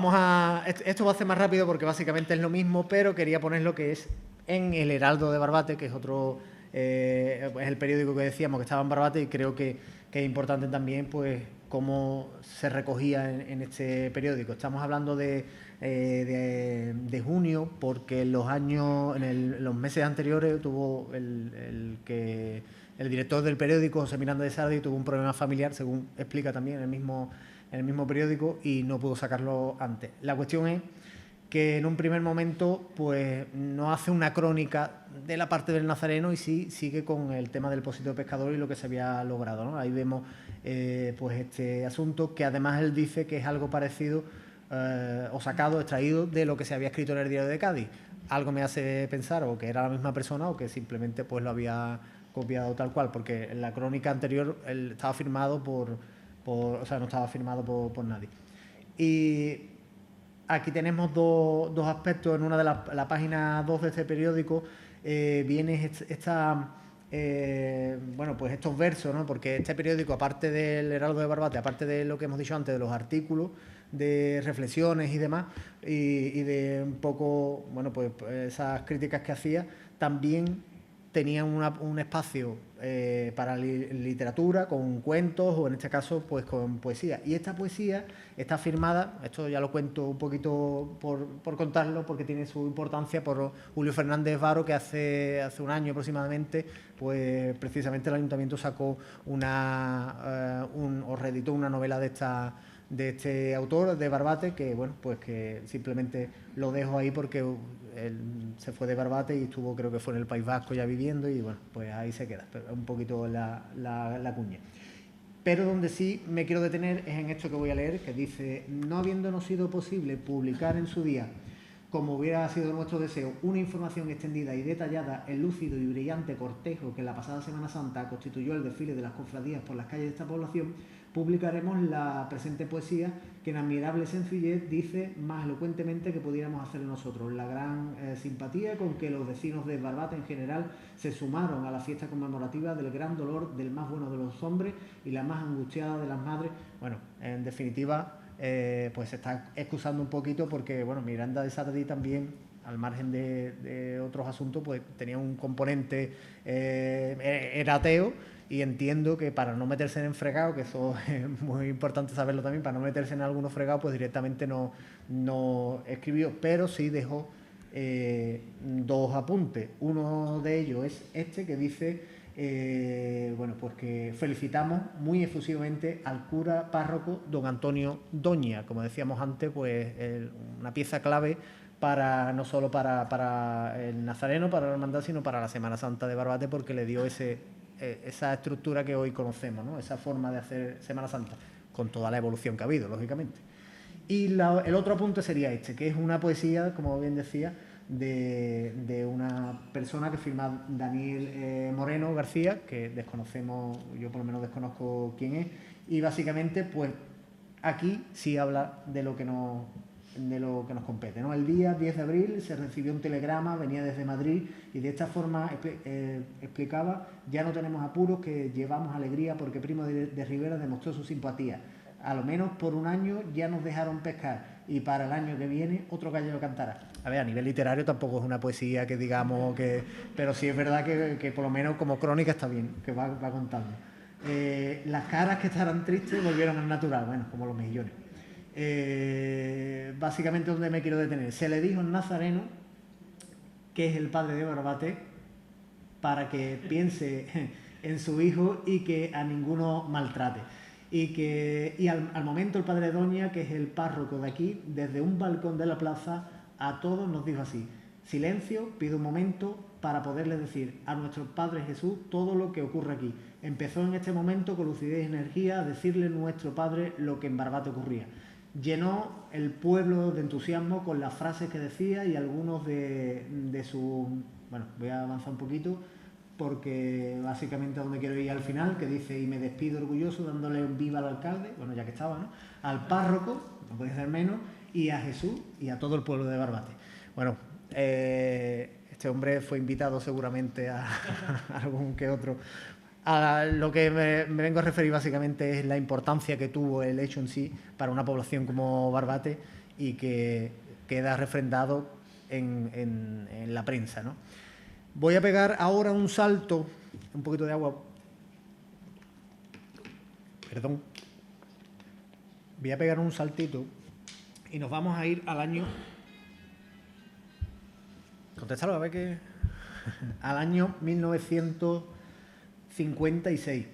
esto va a ser más rápido porque básicamente es lo mismo, pero quería poner lo que es en el Heraldo de Barbate, que es otro, es el periódico que decíamos que estaba en Barbate, y creo que es importante también pues cómo se recogía en este periódico. Estamos hablando de junio, porque en los meses anteriores tuvo el que el director del periódico, José Miranda de Sardi, tuvo un problema familiar, según explica también en el mismo periódico, y no pudo sacarlo antes. La cuestión es que en un primer momento pues no hace una crónica de la parte del Nazareno y sí sigue con el tema del Pósito de Pescador y lo que se había logrado, ¿no? Ahí vemos pues este asunto, que además él dice que es algo parecido o sacado, extraído de lo que se había escrito en el Diario de Cádiz. Algo me hace pensar o que era la misma persona o que simplemente pues lo había copiado tal cual, porque en la crónica anterior él estaba firmado o sea, no estaba firmado por nadie. Y aquí tenemos dos aspectos. En una de la página 2 de este periódico viene bueno, pues estos versos, ¿no? Porque este periódico, aparte del Heraldo de Barbate, aparte de lo que hemos dicho antes, de los artículos, de reflexiones y demás, y de un poco, bueno, pues esas críticas que hacía, también tenían un espacio para literatura, con cuentos o en este caso pues con poesía. Y esta poesía está firmada, esto ya lo cuento un poquito por contarlo porque tiene su importancia, por Julio Fernández Varo, que hace un año aproximadamente pues precisamente el Ayuntamiento sacó o reeditó una novela de este autor, de Barbate, que bueno, pues que simplemente lo dejo ahí porque él se fue de Barbate y estuvo, creo que fue en el País Vasco ya viviendo, y bueno, pues ahí se queda, pero un poquito la cuña. Pero donde sí me quiero detener es en esto que voy a leer, que dice: no habiéndonos sido posible publicar en su día, como hubiera sido nuestro deseo, una información extendida y detallada, el lúcido y brillante cortejo que en la pasada Semana Santa constituyó el desfile de las cofradías por las calles de esta población, publicaremos la presente poesía que en admirable sencillez dice más elocuentemente que pudiéramos hacer nosotros la gran simpatía con que los vecinos de Barbate en general se sumaron a la fiesta conmemorativa del gran dolor del más bueno de los hombres y la más angustiada de las madres. Bueno, en definitiva, pues se está excusando un poquito porque, bueno, Miranda de Sardi también, al margen de otros asuntos, pues tenía un componente, era ateo, y entiendo que para no meterse en fregado, que eso es muy importante saberlo también, para no meterse en algunos fregados, pues directamente no escribió, pero sí dejó dos apuntes. Uno de ellos es este, que dice, bueno, pues que felicitamos muy efusivamente al cura párroco don Antonio Doña, como decíamos antes, pues una pieza clave para no solo para el Nazareno, para la hermandad, sino para la Semana Santa de Barbate, porque le dio esa estructura que hoy conocemos, ¿no? Esa forma de hacer Semana Santa, con toda la evolución que ha habido, lógicamente. Y el otro apunte sería este, que es una poesía, como bien decía, de una persona que firma Daniel Moreno García, que desconocemos, yo por lo menos desconozco quién es, y básicamente pues aquí sí habla de lo que nos compete, ¿no? El día 10 de abril se recibió un telegrama, venía desde Madrid, y de esta forma explicaba: ya no tenemos apuros, que llevamos alegría porque Primo de Rivera demostró su simpatía. A lo menos por un año ya nos dejaron pescar, y para el año que viene otro gallego cantará. A ver, a nivel literario tampoco es una poesía que digamos que... Pero sí es verdad que por lo menos como crónica está bien, que va contando. Las caras que estarán tristes volvieron al natural, bueno, como los mejillones. Básicamente, donde me quiero detener: se le dijo al Nazareno, que es el padre de Barbate, para que piense en su hijo y que a ninguno maltrate. Y al momento el padre Doña, que es el párroco de aquí, desde un balcón de la plaza a todos nos dijo así: silencio, pido un momento para poderle decir a nuestro Padre Jesús todo lo que ocurre aquí. Empezó en este momento con lucidez y energía a decirle nuestro Padre lo que en Barbate ocurría. Llenó el pueblo de entusiasmo con las frases que decía y algunos de su... Bueno, voy a avanzar un poquito porque básicamente a donde quiero ir al final, que dice: y me despido orgulloso dándole un viva al alcalde, bueno, ya que estaba, ¿no?, al párroco, no puede ser menos, y a Jesús y a todo el pueblo de Barbate. Bueno, este hombre fue invitado seguramente a algún que otro. A lo que me vengo a referir básicamente es la importancia que tuvo el hecho en sí para una población como Barbate y que queda refrendado en la prensa, ¿no? Voy a pegar ahora un salto, un poquito de agua, perdón, voy a pegar un saltito y nos vamos a ir al año, contéstalo a ver qué, al año 1900 1956.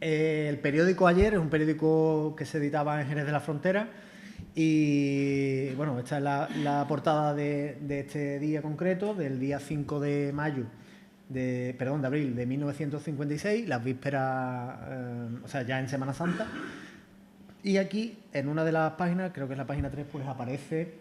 El periódico Ayer es un periódico que se editaba en Jerez de la Frontera y, bueno, esta es la portada de este día concreto, del día 5 de abril de 1956, las vísperas, o sea, ya en Semana Santa. Y aquí, en una de las páginas, creo que es la página 3, pues aparece,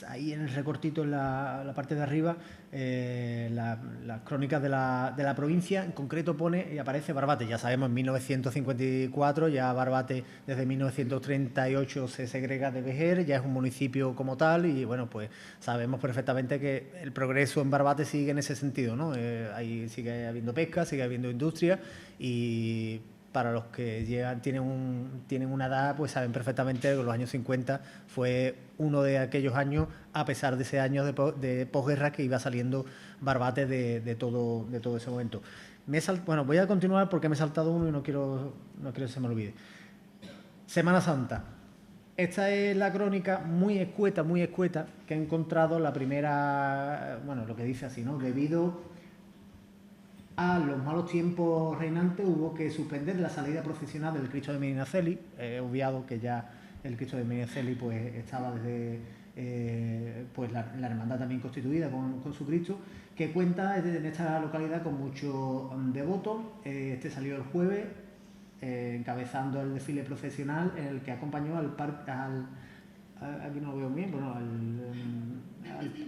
ahí en el recortito, en la parte de arriba, las crónicas de la provincia. En concreto pone y aparece Barbate. Ya sabemos, en 1954, ya Barbate desde 1938 se segrega de Vejer, ya es un municipio como tal y, bueno, pues sabemos perfectamente que el progreso en Barbate sigue en ese sentido, ¿no? Ahí sigue habiendo pesca, sigue habiendo industria y... Para los que tienen una edad, pues saben perfectamente que los años 50 fue uno de aquellos años, a pesar de ese año de posguerra, que iba saliendo Barbate de todo ese momento. Bueno, voy a continuar porque me he saltado uno y no quiero que se me olvide. Semana Santa. Esta es la crónica muy escueta, que he encontrado la primera, bueno, lo que dice así, ¿no? Debido a los malos tiempos reinantes hubo que suspender la salida procesional del Cristo de Medinaceli. He obviado que ya el Cristo de Medinaceli pues estaba desde pues la hermandad también constituida con su Cristo, que cuenta en esta localidad con muchos devotos. Este salió el jueves encabezando el desfile procesional en el que acompañó aquí no lo veo bien, bueno,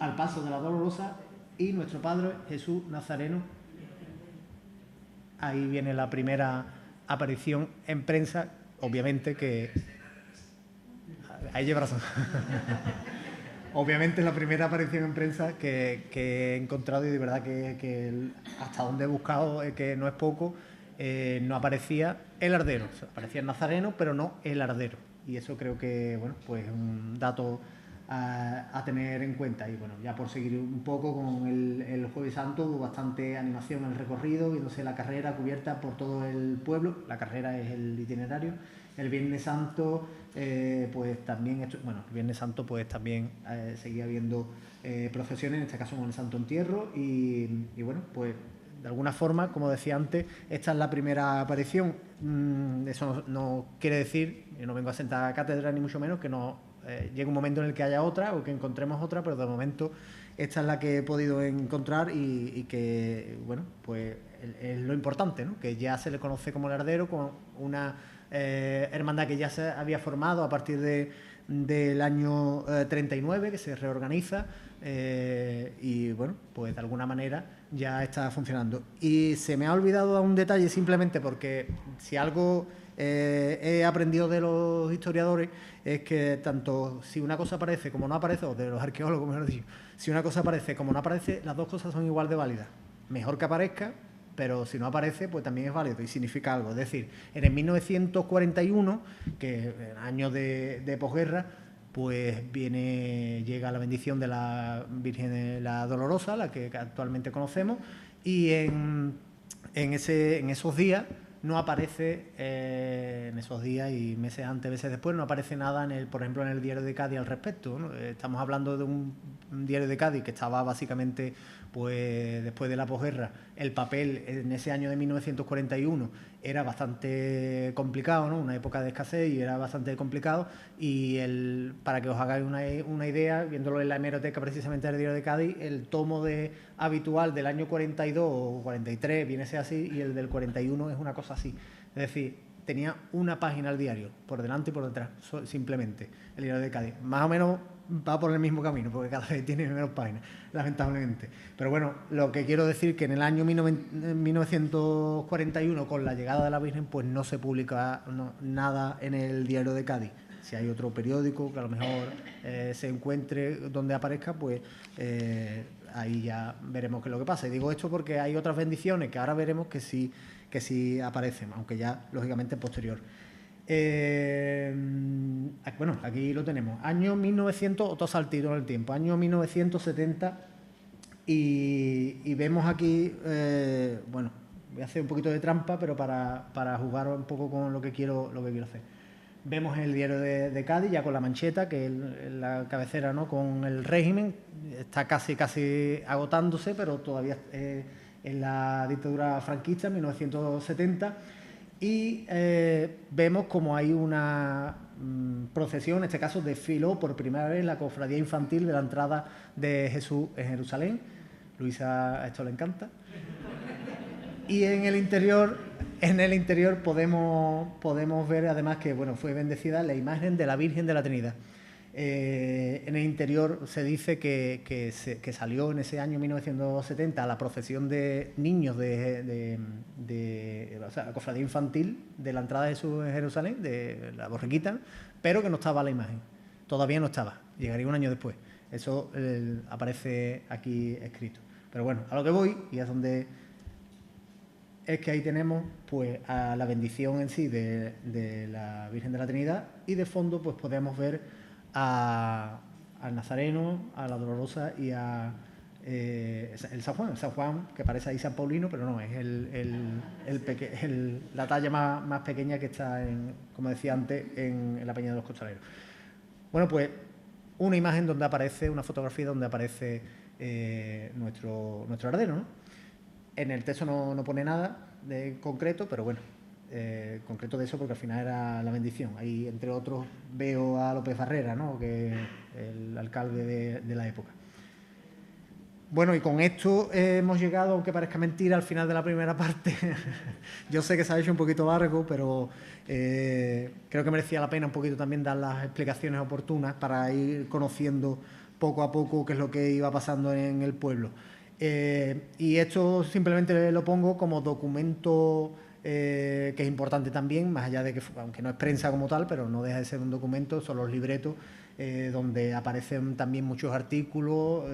al paso de la Dolorosa y nuestro Padre Jesús Nazareno. Ahí viene la primera aparición en prensa, obviamente que... Ahí lleva razón. Obviamente es la primera aparición en prensa que he encontrado y de verdad que hasta donde he buscado, que no es poco, no aparecía el ardero. O sea, aparecía el Nazareno, pero no el ardero. Y eso creo que, bueno, pues es un dato a tener en cuenta. Y bueno, ya por seguir un poco con el Jueves Santo, hubo bastante animación en el recorrido, viéndose la carrera cubierta por todo el pueblo. La carrera es el itinerario. El Viernes Santo, pues también, el Viernes Santo pues también seguía habiendo procesiones, en este caso con el Santo Entierro y bueno, pues de alguna forma, como decía antes, esta es la primera aparición. Eso no quiere decir, yo no vengo a sentar cátedra ni mucho menos, que no llegue un momento en el que haya otra o que encontremos otra, pero de momento esta es la que he podido encontrar y que, bueno, pues es lo importante, ¿no? Que ya se le conoce como el ardero, con una hermandad que ya se había formado a partir del año 39, que se reorganiza y, bueno, pues de alguna manera ya está funcionando. Y se me ha olvidado un detalle, simplemente porque si algo he aprendido de los historiadores es que tanto si una cosa aparece como no aparece, o de los arqueólogos mejor dicho, si una cosa aparece como no aparece, las dos cosas son igual de válidas. Mejor que aparezca, pero si no aparece, pues también es válido y significa algo. Es decir, en el 1941, que es el año de posguerra, pues llega la bendición de la Virgen de la Dolorosa, la que actualmente conocemos, y en esos días no aparece, en esos días y meses antes, meses después, no aparece nada, por ejemplo, en el Diario de Cádiz al respecto, ¿no? Estamos hablando de un Diario de Cádiz que estaba básicamente, pues después de la posguerra, el papel en ese año de 1941 era bastante complicado, ¿no? Una época de escasez y era bastante complicado, y para que os hagáis una idea, viéndolo en la hemeroteca precisamente del Diario de Cádiz, el tomo habitual del año 42 o 43 viene a ser así, y el del 41 es una cosa así. Es decir, tenía una página al diario, por delante y por detrás, simplemente, el Diario de Cádiz. Más o menos va por el mismo camino, porque cada vez tiene menos páginas, lamentablemente. Pero bueno, lo que quiero decir que en el año 1941, con la llegada de la Virgen, pues no se publica nada en el Diario de Cádiz. Si hay otro periódico que a lo mejor se encuentre donde aparezca, pues ahí ya veremos qué es lo que pasa. Y digo esto porque hay otras bendiciones que ahora veremos que sí aparecen, aunque ya lógicamente posterior. Bueno, aquí lo tenemos. Año 1900, otro saltito en el tiempo, año 1970, y vemos aquí, bueno, voy a hacer un poquito de trampa, pero para jugar un poco con lo que quiero hacer. Vemos el Diario de Cádiz ya con la mancheta, que es la cabecera, ¿no? Con el régimen, está casi agotándose, pero todavía en la dictadura franquista, en 1970, y vemos como hay una procesión, en este caso desfiló por primera vez la cofradía infantil de la entrada de Jesús en Jerusalén. Luisa, a esto le encanta. Y en el interior podemos ver además que bueno, fue bendecida la imagen de la Virgen de la Trinidad. En el interior se dice que salió en ese año 1970 la procesión de niños o sea, la cofradía infantil de la entrada de Jesús en Jerusalén, de la borriquita, pero que no estaba la imagen. Todavía no estaba, llegaría un año después. Eso aparece aquí escrito. Pero bueno, a lo que voy, y es donde es que ahí tenemos pues a la bendición en sí de la Virgen de la Trinidad, y de fondo pues podemos ver al Nazareno, a la Dolorosa y a el San Juan, que parece ahí San Paulino, pero no, es la talla más pequeña que está, como decía antes, en la Peña de los Costaleros. Bueno, pues una imagen donde aparece, una fotografía donde aparece nuestro ardero, ¿no? En el texto no pone nada de concreto, pero bueno, concreto de eso porque al final era la bendición. Ahí, entre otros, veo a López Barrera, ¿no?, que es el alcalde de la época. Bueno, y con esto hemos llegado, aunque parezca mentira, al final de la primera parte. Yo sé que se ha hecho un poquito largo, pero creo que merecía la pena un poquito también dar las explicaciones oportunas para ir conociendo poco a poco qué es lo que iba pasando en el pueblo. Y esto simplemente lo pongo como documento que es importante también, más allá de que, aunque no es prensa como tal, pero no deja de ser un documento, son los libretos donde aparecen también muchos artículos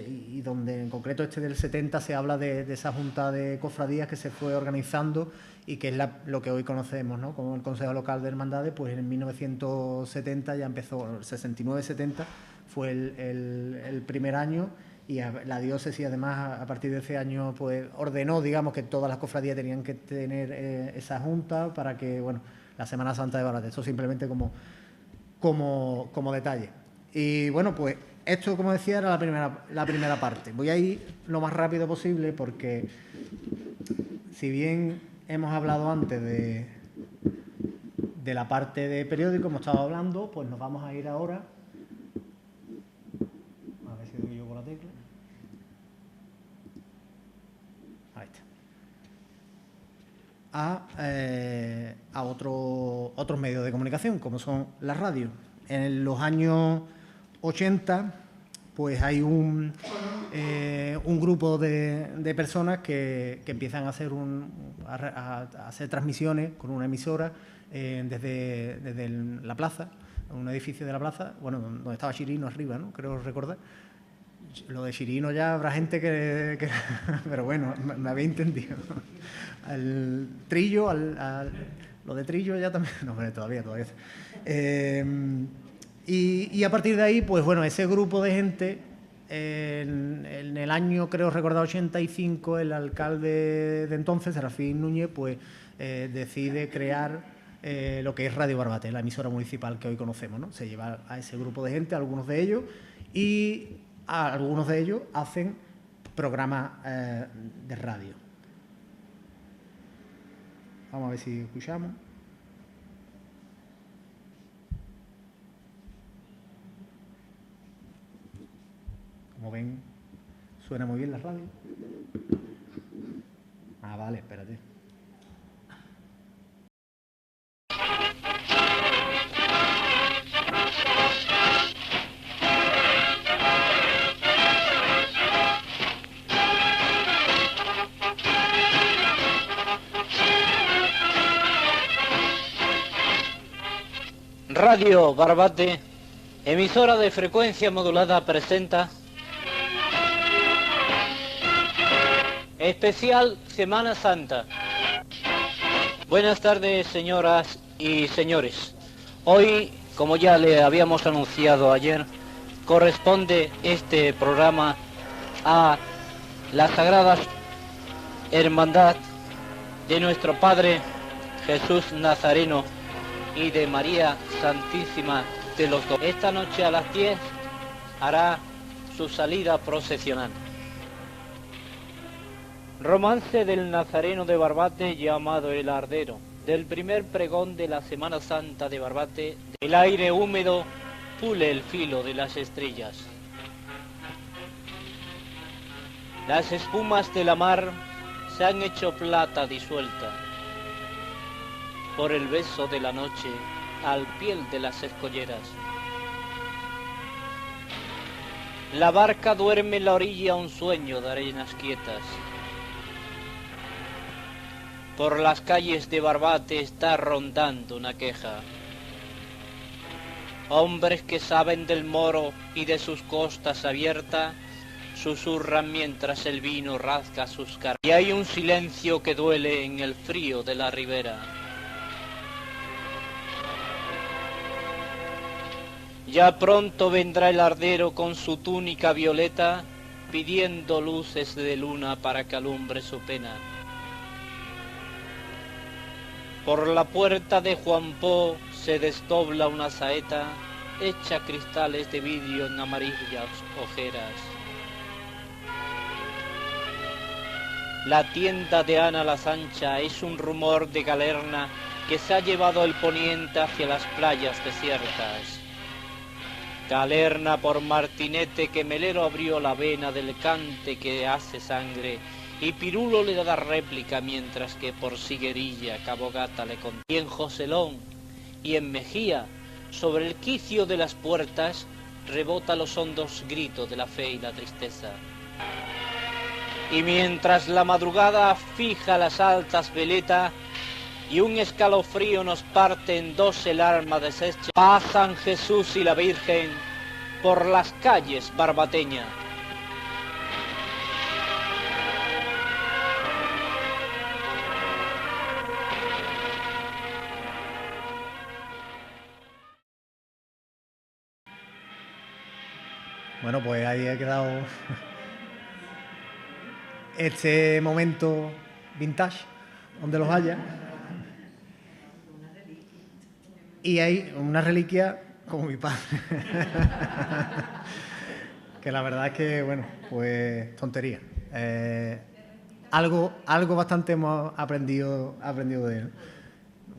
y donde en concreto este del 70 se habla de esa junta de cofradías que se fue organizando y que es lo que hoy conocemos, ¿no?, como el Consejo Local de Hermandades. Pues en 1970 ya empezó, 69-70 fue el primer año. Y la diócesis, además, a partir de ese año, pues ordenó, digamos, que todas las cofradías tenían que tener esa junta para que, bueno, la Semana Santa de Barbate. Eso simplemente como detalle. Y bueno, pues esto, como decía, era la primera parte. Voy a ir lo más rápido posible porque, si bien hemos hablado antes de la parte de periódico, hemos estado hablando, pues nos vamos a ir ahora. A ver si doy yo con la tecla. Ahí está. A otros medios de comunicación, como son las radios. En los años 80, pues hay un grupo de personas que empiezan a hacer transmisiones con una emisora desde la plaza, un edificio de la plaza, bueno, donde estaba Chirino arriba, ¿no?, creo recordar. Lo de Chirino ya habrá gente que pero bueno, me habéis entendido. Al Trillo, lo de Trillo ya también, no, pero todavía. Y a partir de ahí, pues bueno, ese grupo de gente, en el año, creo recordar, 85, el alcalde de entonces, Serafín Núñez, pues decide crear lo que es Radio Barbate, la emisora municipal que hoy conocemos, ¿no? Se lleva a ese grupo de gente, algunos de ellos, y algunos de ellos hacen programas de radio. Vamos a ver si escuchamos. Como ven, suena muy bien la radio. Ah, vale, espérate. Radio Barbate, emisora de frecuencia modulada, presenta especial Semana Santa. Buenas tardes, señoras y señores. Hoy, como ya le habíamos anunciado ayer, corresponde este programa a la Sagrada Hermandad de nuestro Padre Jesús Nazareno y de María Santísima de los Dolores. Esta noche a las 10 hará su salida procesional. Romance del Nazareno de Barbate llamado El Ardero. Del primer pregón de la Semana Santa de Barbate, el aire húmedo pule el filo de las estrellas. Las espumas de la mar se han hecho plata disuelta por el beso de la noche al piel de las escolleras. La barca duerme en la orilla un sueño de arenas quietas. Por las calles de Barbate está rondando una queja. Hombres que saben del Moro y de sus costas abiertas susurran mientras el vino rasga sus caras. Y hay un silencio que duele en el frío de la ribera. Ya pronto vendrá el ardero con su túnica violeta, pidiendo luces de luna para que alumbre su pena. Por la puerta de Juan Po se desdobla una saeta, hecha cristales de vidrio en amarillas ojeras. La tienda de Ana la Sancha es un rumor de galerna que se ha llevado el poniente hacia las playas desiertas. Galerna por Martinete, que Melero abrió la vena del cante que hace sangre, y Pirulo le da réplica, mientras que por Siguerilla Cabogata le contiene. Y en Joselón y en Mejía, sobre el quicio de las puertas, rebota los hondos gritos de la fe y la tristeza. Y mientras la madrugada fija las altas veletas, y un escalofrío nos parte en dos el alma deshecha, pasan Jesús y la Virgen por las calles barbateñas. Bueno, pues ahí ha quedado este momento vintage, donde los haya. Y hay una reliquia como mi padre. Que la verdad es que, bueno, pues tontería. Algo bastante hemos aprendido de él.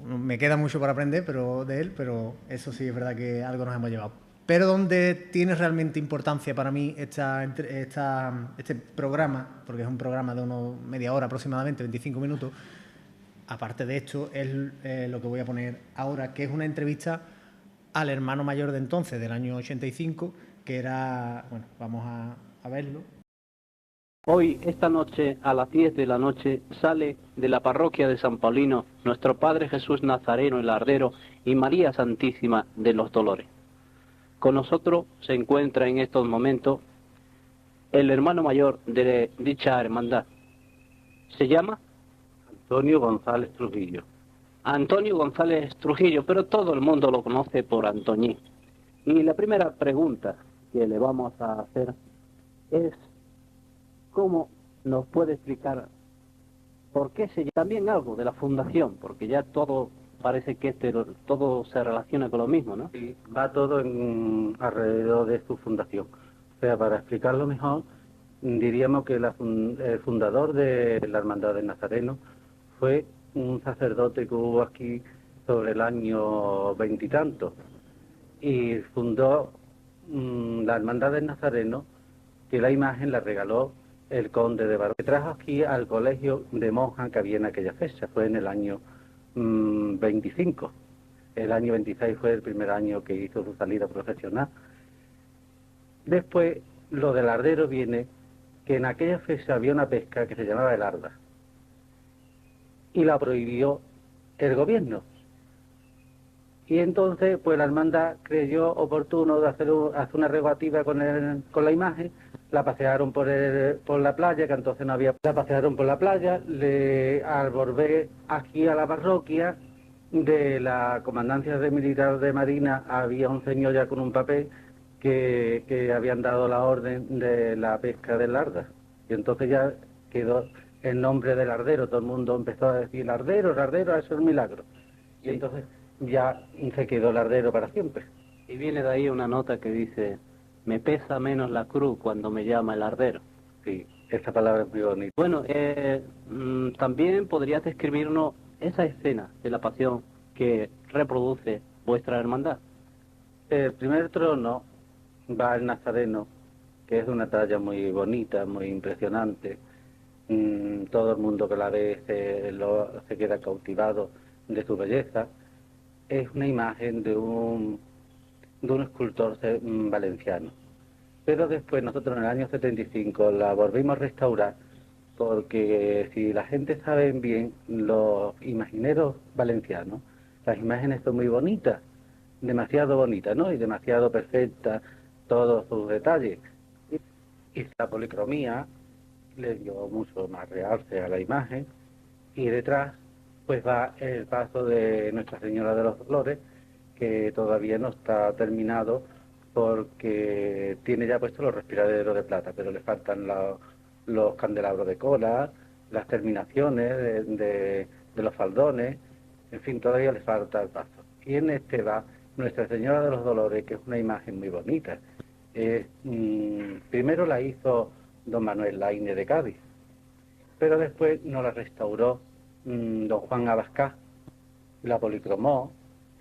Me queda mucho por aprender de él, pero eso sí es verdad que algo nos hemos llevado. Pero donde tiene realmente importancia para mí este programa, porque es un programa de unos media hora aproximadamente, 25 minutos, aparte de esto, es lo que voy a poner ahora, que es una entrevista al hermano mayor de entonces, del año 85, que era... Bueno, vamos a verlo. Hoy, esta noche, a las 10 de la noche, sale de la parroquia de San Paulino nuestro Padre Jesús Nazareno el Ardero y María Santísima de los Dolores. Con nosotros se encuentra en estos momentos el hermano mayor de dicha hermandad. Se llama Antonio González Trujillo. Antonio González Trujillo, pero todo el mundo lo conoce por Antoñín. Y la primera pregunta que le vamos a hacer es ¿cómo nos puede explicar por qué también algo de la fundación? Porque ya todo parece que todo se relaciona con lo mismo, ¿no? Sí, va todo alrededor de su fundación. O sea, para explicarlo mejor, diríamos que el fundador de la Hermandad del Nazareno fue un sacerdote que hubo aquí sobre el año veintitantos y fundó la Hermandad del Nazareno, que la imagen la regaló el conde de Barbate. Trajo aquí al colegio de monjas que había en aquella fecha, fue en el año 25. El año 26 fue el primer año que hizo su salida profesional. Después, lo del ardero viene que en aquella fecha había una pesca que se llamaba el arda y la prohibió el gobierno. Y entonces, pues la hermandad creyó oportuno de hacer una regativa con la imagen. La pasearon por la playa, que entonces no había... La pasearon por la playa, al volver aquí a la parroquia de la Comandancia Militar de Marina, había un señor ya con un papel que habían dado la orden de la pesca del arda. Y entonces ya quedó el nombre del ardero, todo el mundo empezó a decir, el ardero, eso es un milagro. Y entonces ya se quedó el ardero para siempre. Y viene de ahí una nota que dice... Me pesa menos la cruz cuando me llama el ardero. Sí, Esa palabra es muy bonita. Bueno, también podrías describirnos esa escena de la pasión que reproduce vuestra hermandad. El primer trono va el Nazareno, que es una talla muy bonita, muy impresionante. Todo el mundo que la ve se queda cautivado de su belleza. Es una imagen de un escultor valenciano. Pero después nosotros en el año 75 la volvimos a restaurar porque si la gente sabe bien, los imagineros valencianos, las imágenes son muy bonitas, demasiado bonitas, ¿no? Y demasiado perfectas, todos sus detalles. Y la policromía le dio mucho más realce a la imagen y detrás pues va el paso de Nuestra Señora de los Dolores, que todavía no está terminado porque tiene ya puestos los respiraderos de plata, pero le faltan los candelabros de cola, las terminaciones de los faldones, en fin, todavía le falta el paso. Y en este va Nuestra Señora de los Dolores, que es una imagen muy bonita. Primero la hizo don Manuel Laine de Cádiz, pero después nos la restauró don Juan Abascal, la policromó,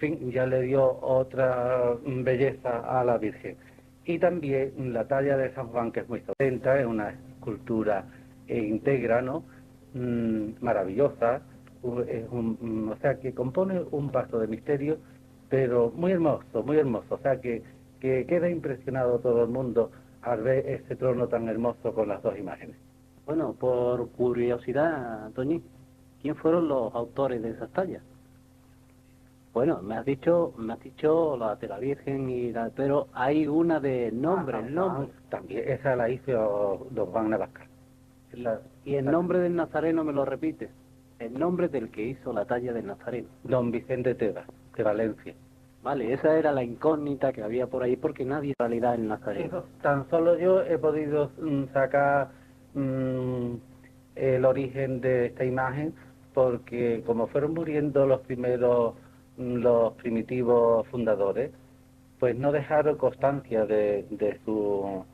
en fin, ya le dio otra belleza a la Virgen. Y también la talla de San Juan, que es muy potente, es una escultura íntegra, ¿no? Maravillosa, o sea que compone un paso de misterio, pero muy hermoso, o sea que queda impresionado todo el mundo al ver ese trono tan hermoso con las dos imágenes. Bueno, por curiosidad, Toñi, ¿quién fueron los autores de esas tallas? Bueno, me has dicho la de la Virgen, pero hay una de nombre, el nombre. También, esa la hizo don Juan Abascal. Y el nombre del Nazareno, ¿me lo repite? El nombre del que hizo la talla del Nazareno. Don Vicente Tebas, de Valencia. Vale, esa era la incógnita que había por ahí, porque nadie en realidad el Nazareno. Tan solo yo he podido sacar el origen de esta imagen, porque como fueron muriendo los primitivos fundadores, pues no dejaron constancia de su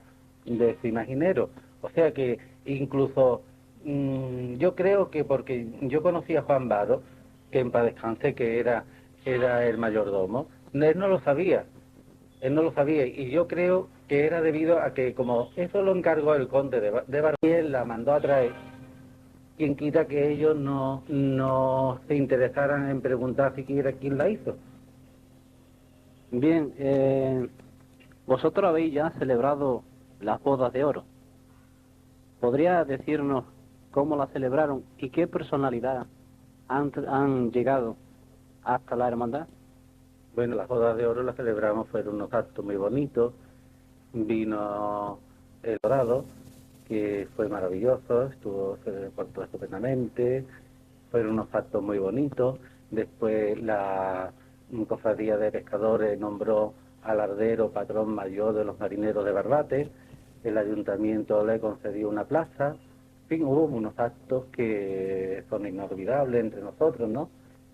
imaginero. O sea que incluso yo creo que, porque yo conocí a Juan Varo, que en paz descanse, que era el mayordomo, él no lo sabía, y yo creo que era debido a que, como eso lo encargó el conde de Barbate, y él la mandó a traer, quien quita que ellos no se interesaran en preguntar siquiera quién la hizo. Bien, vosotros habéis ya celebrado las bodas de oro. ¿Podría decirnos cómo la celebraron y qué personalidad han llegado hasta la hermandad? Bueno, las bodas de oro las celebramos, fueron unos actos muy bonitos. Vino el dorado, que fue maravilloso, se portó estupendamente, fueron unos actos muy bonitos. Después la cofradía de pescadores nombró al ardero patrón mayor de los marineros de Barbate, el ayuntamiento le concedió una plaza, en fin, hubo unos actos que son inolvidables entre nosotros, ¿no?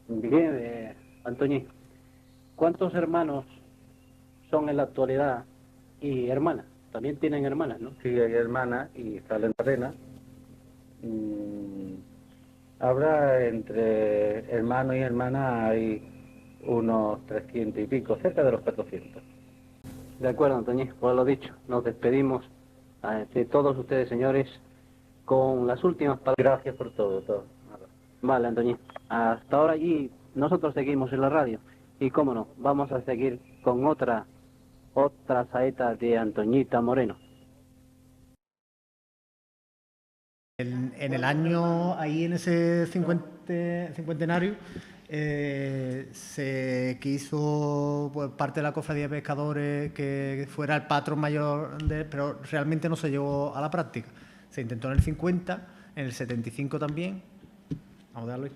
Bien, Antoñí, ¿cuántos hermanos son en la actualidad y hermanas? También tienen hermanas, ¿no? Sí, hay hermanas y salen arenas. Habrá entre hermanos y hermanas hay unos 300 y pico, cerca de los 400. De acuerdo, Antoñí, pues lo dicho, nos despedimos de todos ustedes, señores, con las últimas palabras. Gracias por todo. Vale, Antoñí, hasta ahora allí nosotros seguimos en la radio y, cómo no, vamos a seguir con otra saeta de Antoñita Moreno. En el año, ahí en ese cincuentenario, se quiso, pues, parte de la cofradía de pescadores que fuera el patrón mayor, pero realmente no se llevó a la práctica. Se intentó en el 50, en el 75 también. Vamos a darlo ahí.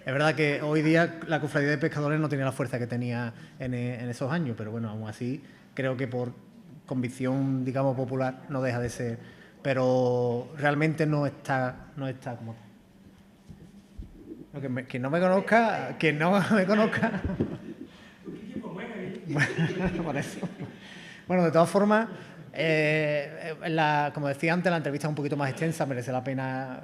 Es verdad que hoy día la cofradía de pescadores no tiene la fuerza que tenía en esos años, pero bueno, aún así creo que por convicción, digamos, popular no deja de ser, pero realmente no está como... Quien no me conozca, por eso. Bueno, de todas formas, como decía antes, la entrevista es un poquito más extensa, merece la pena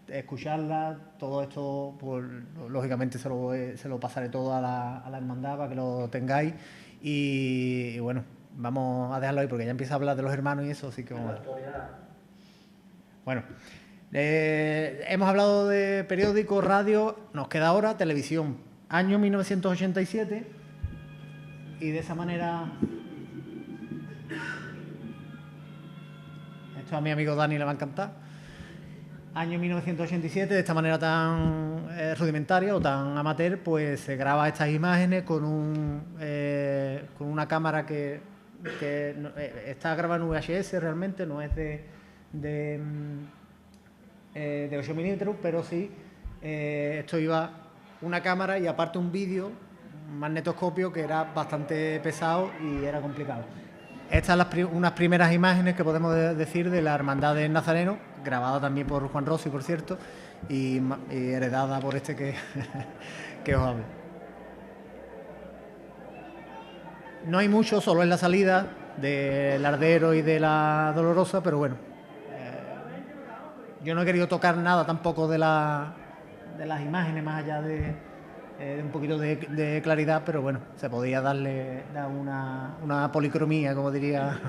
escucharla. Todo esto, pues, lógicamente se lo pasaré todo a la hermandad para que lo tengáis. Y bueno, vamos a dejarlo ahí porque ya empieza a hablar de los hermanos y eso, así que vamos a ver. Bueno, hemos hablado de periódico, radio, nos queda ahora televisión. Año 1987, y de esa manera... Esto a mi amigo Dani le va a encantar. Año 1987, de esta manera tan rudimentaria o tan amateur, pues se graba estas imágenes con una cámara que está grabada en VHS realmente, no es de 8 milímetros, pero sí, esto iba una cámara y aparte un vídeo, un magnetoscopio que era bastante pesado y era complicado. Estas son unas primeras imágenes que podemos decir de la Hermandad del Nazareno, grabada también por Juan Rossi, por cierto, y heredada por este que os hablo. No hay mucho, solo en la salida del Lardero y de la Dolorosa, pero bueno, yo no he querido tocar nada tampoco de las imágenes, más allá de un poquito de claridad, pero bueno, se podía dar una policromía, como diría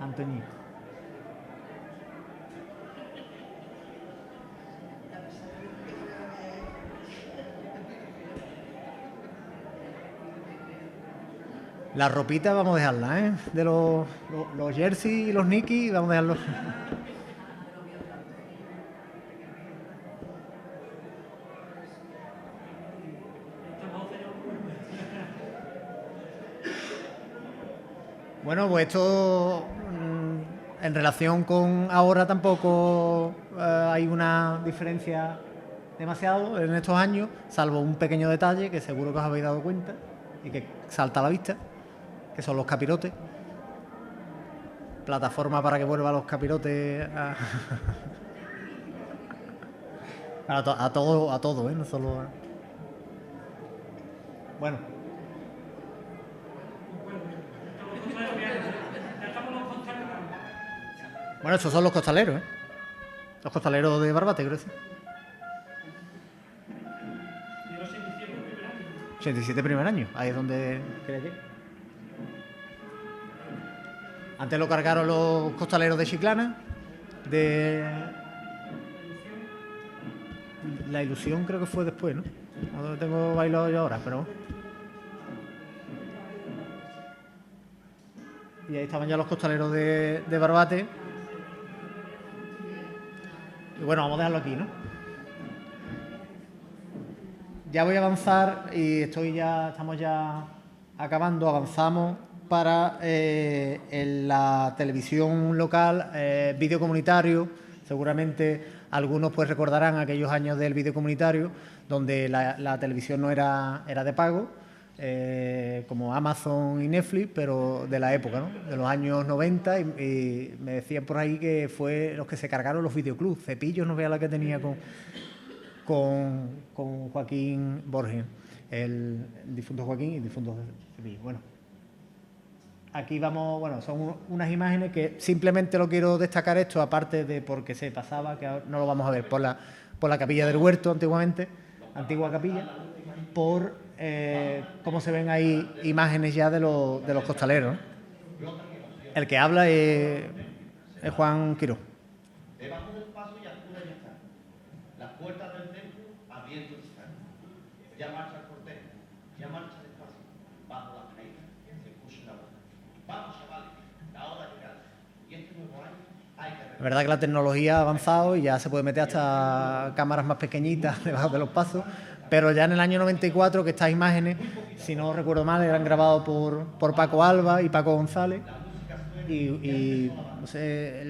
Antoñín. La ropita vamos a dejarla, de los jerseys y los Nike, vamos a dejarlos. Bueno, pues esto en relación con ahora tampoco hay una diferencia demasiado en estos años, salvo un pequeño detalle que seguro que os habéis dado cuenta y que salta a la vista, que son los capirotes. Plataforma para que vuelvan los capirotes a todo, no solo Bueno. Bueno, estos son los costaleros, Los costaleros de Barbate, creo que sí. Y los 87 primer año. 87 primer año, ahí es donde quería llegar. Antes lo cargaron los costaleros de Chiclana, de La Ilusión creo que fue después, ¿no? No lo tengo bailado yo ahora, pero... Y ahí estaban ya los costaleros de Barbate. Y bueno, vamos a dejarlo aquí, ¿no? Ya voy a avanzar y estamos ya acabando, avanzamos para en la televisión local, vídeo comunitario. Seguramente algunos pues recordarán aquellos años del vídeo comunitario donde la televisión no era de pago, como Amazon y Netflix, pero de la época, ¿no? De los años 90, y me decían por ahí que fue los que se cargaron los videoclubs. Cepillos, no vea la que tenía con Joaquín Borges, el difunto Joaquín y el difunto Cepillo. Bueno, aquí vamos, son unas imágenes que simplemente lo quiero destacar esto, aparte de porque se pasaba, que no lo vamos a ver, por la capilla del Huerto antiguamente, antigua capilla, por cómo se ven ahí imágenes ya de los costaleros, ¿no? El que habla es Juan Quiró. Debajo del paso y acuda ya está. Las puertas del templo abiertas están. Ya marcha el cortejo, ya marcha despacio. Bajo las caídas, se escucha la voz. Vamos, chavales, la hora de llegar. Y este nuevo año hay que... La verdad que la tecnología ha avanzado y ya se puede meter hasta cámaras más pequeñitas debajo de los pasos, pero ya en el año 94, que estas imágenes, si no recuerdo mal, eran grabadas por Paco Alba y Paco González, y no sé,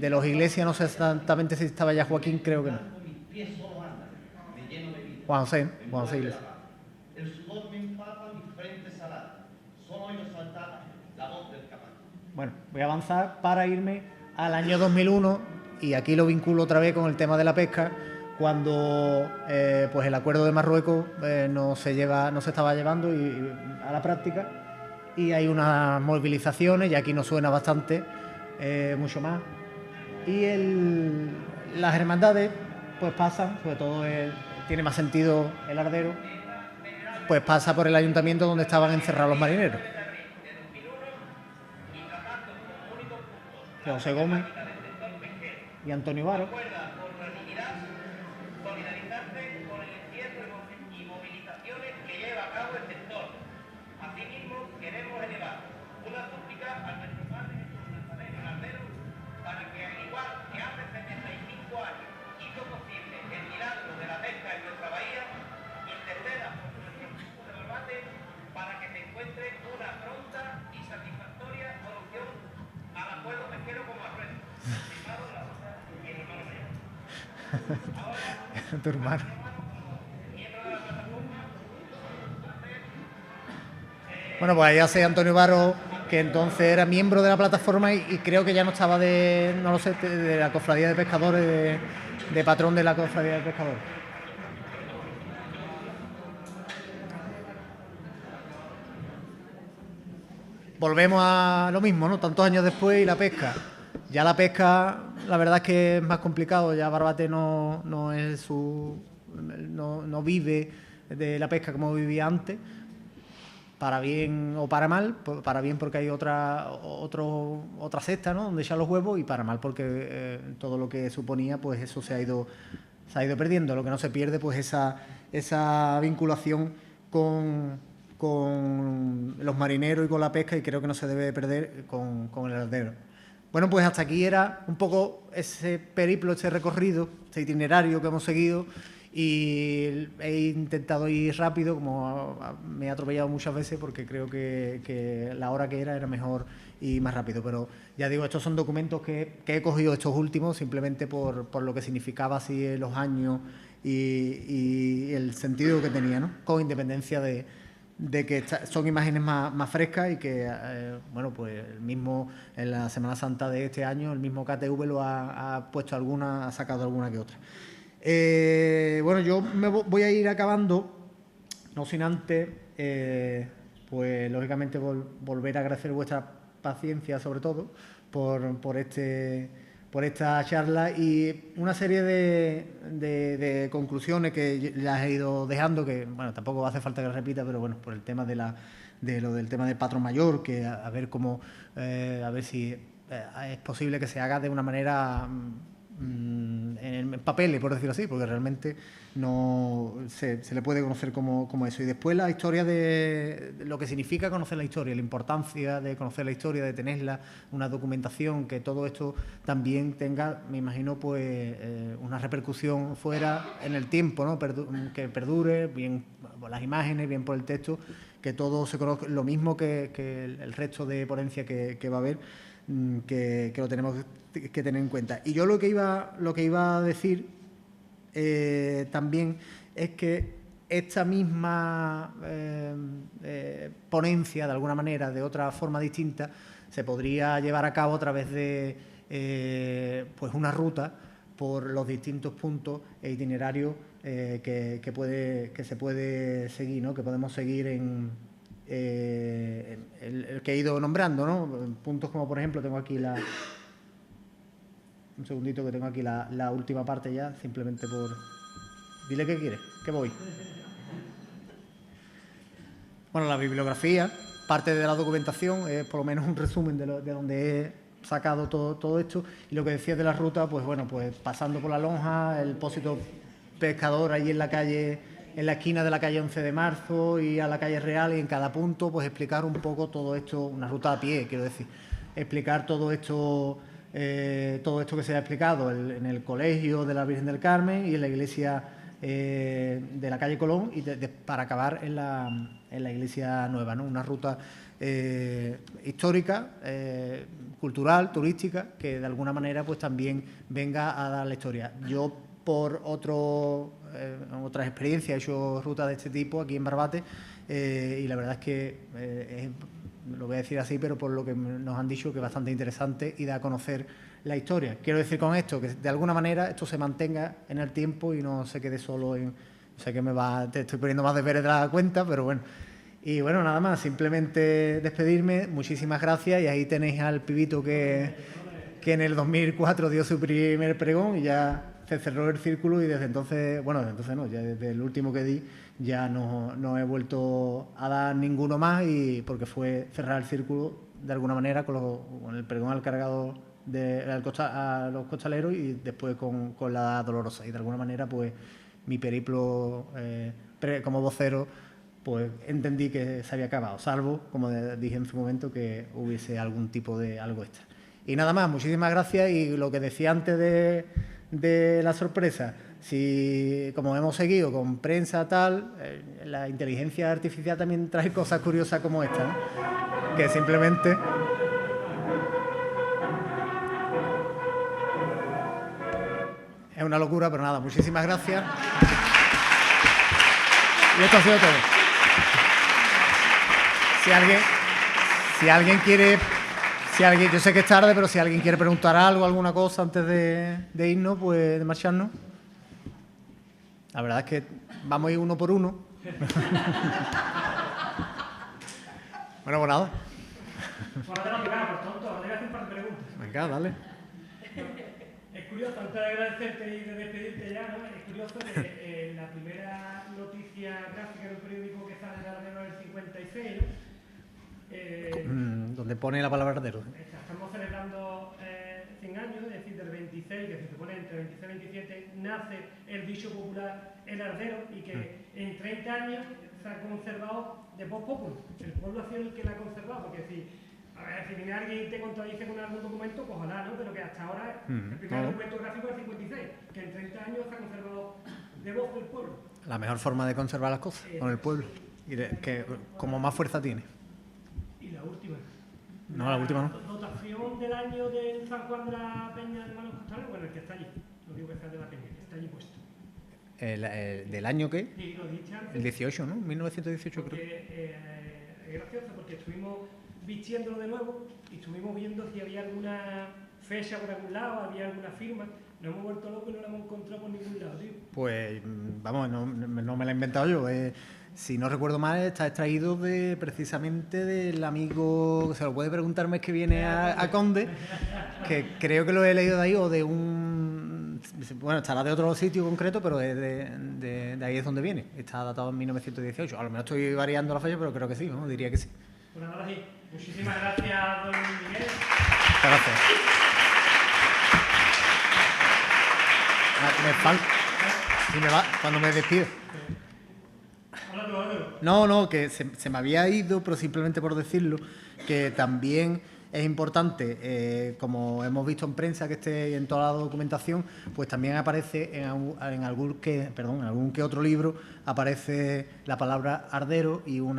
de los Iglesias, no sé exactamente si estaba ya Joaquín, creo que no. Juan José Iglesias. El sudor me empapa mi frente salada. Solo oigo saltar la voz del capataz. Bueno, voy a avanzar para irme al año 2001, y aquí lo vinculo otra vez con el tema de la pesca, cuando pues el acuerdo de Marruecos no se estaba llevando a la práctica, y hay unas movilizaciones, y aquí nos suena bastante, mucho más. Y las hermandades pues pasan, sobre todo tiene más sentido el Ardero, pues pasa por el ayuntamiento donde estaban encerrados los marineros. José Gómez y Antonio Varo. Tu hermano. Bueno, pues ahí hace Antonio Varo, que entonces era miembro de la plataforma y creo que ya no estaba de la cofradía de pescadores, de patrón de la cofradía de pescadores. Volvemos a lo mismo, ¿no? Tantos años después y la pesca. Ya la pesca, la verdad es que es más complicado. Ya Barbate no vive de la pesca como vivía antes, para bien o para mal. Para bien porque hay otra cesta, ¿no?, donde echan los huevos, y para mal porque todo lo que suponía, pues eso se ha ido perdiendo. Lo que no se pierde, pues esa vinculación con los marineros y con la pesca, y creo que no se debe perder con el Ardero. Bueno, pues hasta aquí era un poco ese periplo, ese recorrido, este itinerario que hemos seguido, y he intentado ir rápido, como me he atropellado muchas veces, porque creo que la hora que era mejor y más rápido. Pero ya digo, estos son documentos que he cogido, estos últimos, simplemente por lo que significaba así los años y el sentido que tenía, ¿no?, con independencia de que son imágenes más frescas, y que, bueno, pues el mismo, en la Semana Santa de este año, el mismo KTV lo ha puesto ha sacado alguna que otra. Bueno, yo me voy a ir acabando, no sin antes, pues lógicamente volver a agradecer vuestra paciencia, sobre todo, por esta charla, y una serie de conclusiones que las he ido dejando, que bueno, tampoco hace falta que las repita, pero bueno, por el tema del tema del patrón mayor, que a ver cómo, a ver si es posible que se haga de una manera en papeles, por decirlo así, porque realmente no se le puede conocer como eso. Y después la historia de lo que significa conocer la historia, la importancia de conocer la historia, de tenerla, una documentación, que todo esto también tenga, me imagino, pues una repercusión fuera en el tiempo, ¿no?, que perdure, bien por las imágenes, bien por el texto, que todo se conozca, lo mismo que el resto de ponencia que va a haber, que lo tenemos que tener en cuenta. Y yo lo que iba a decir también es que esta misma ponencia, de alguna manera, de otra forma distinta, se podría llevar a cabo a través de pues una ruta por los distintos puntos e itinerarios que se puede seguir, ¿no?, que podemos seguir el que he ido nombrando, ¿no? Puntos como, por ejemplo, tengo aquí un segundito, que tengo aquí la última parte ya, simplemente por... Dile qué quieres, que voy. Bueno, la bibliografía, parte de la documentación, es por lo menos un resumen de donde he sacado todo esto. Y lo que decía de la ruta, pues bueno, pues pasando por la lonja, el Pósito Pescador ahí en la calle, en la esquina de la calle 11 de Marzo y a la calle Real, y en cada punto pues explicar un poco todo esto, una ruta a pie, quiero decir, explicar todo esto que se ha explicado en el colegio de la Virgen del Carmen y en la iglesia de la calle Colón, y para acabar en la iglesia nueva, ¿no? Una ruta histórica, cultural, turística, que de alguna manera pues también venga a dar la historia. Yo, por otras experiencias, he hecho rutas de este tipo aquí en Barbate, y la verdad es que lo voy a decir así, pero por lo que nos han dicho, que es bastante interesante y da a conocer la historia. Quiero decir con esto que de alguna manera esto se mantenga en el tiempo y no se quede solo en... Sé que te estoy poniendo más deberes de la cuenta, pero bueno. Y bueno, nada más, simplemente despedirme, muchísimas gracias, y ahí tenéis al pibito que en el 2004 dio su primer pregón y ya se cerró el círculo, y desde entonces, bueno, desde entonces no, ya desde el último que di ya no he vuelto a dar ninguno más, y porque fue cerrar el círculo de alguna manera con el pregón al cargado a los costaleros y después con la dolorosa, y de alguna manera pues mi periplo como vocero pues entendí que se había acabado, salvo, como dije en su momento, que hubiese algún tipo de algo extra. Y nada más, muchísimas gracias, y lo que decía antes de la sorpresa, si como hemos seguido con prensa tal, la inteligencia artificial también trae cosas curiosas como esta, ¿no? Que simplemente... Es una locura, pero nada, muchísimas gracias. Y esto ha sido todo. Si alguien quiere, yo sé que es tarde, pero si alguien quiere preguntar algo, alguna cosa antes de irnos, pues de marcharnos. La verdad es que vamos a ir uno por uno. Bueno, pues nada. Ahora tengo que ganar por tonto, ahora te voy a hacer un par de preguntas. Venga, dale. Es curioso, antes de agradecerte y de despedirte ya, ¿no? Es curioso que la primera noticia gráfica del periódico que sale de Ardero del 56, donde pone la palabra Ardero. Estamos celebrando 100 años, es decir, del 26, que se supone entre 26 y 27 nace el dicho popular El Ardero, y que en 30 años se ha conservado de poco a poco. El pueblo ha sido el que la ha conservado, porque si viene alguien y te contradice con algún documento, pues ojalá, ¿no? Pero que hasta ahora el primer documento gráfico es el 56, que en 30 años se ha conservado de voz del pueblo. La mejor forma de conservar las cosas, con el pueblo, y que como más fuerza tiene. Y la última. No, la última no. Dotación del año del San Juan de la Peña de Hermanos Costaleros, bueno, el que está allí, no digo que sea de la Peña, que está allí puesto. ¿Del año qué? Y lo dicho antes, El 18, ¿no? 1918 creo. es gracioso porque estuvimos vistiéndolo de nuevo y estuvimos viendo si había alguna fecha por algún lado, había alguna firma. Nos hemos vuelto locos y no la hemos encontrado por ningún lado, tío. Pues, vamos, no me la he inventado yo. Si no recuerdo mal, está extraído precisamente del amigo, se lo puede preguntar el mes que viene a Conde, que creo que lo he leído de ahí, o de un... Bueno, estará de otro sitio concreto, pero de ahí es donde viene. Está datado en 1918. A lo mejor estoy variando la fecha, pero creo que sí, ¿no? Diría que sí. Pues nada, sí. Muchísimas gracias, don Miguel. Muchas gracias. Me falta... Sí, cuando me despido. No, que se me había ido, pero simplemente por decirlo, que también es importante, como hemos visto en prensa, que esté en toda la documentación, pues también aparece en algún que otro libro, aparece la palabra Ardero y un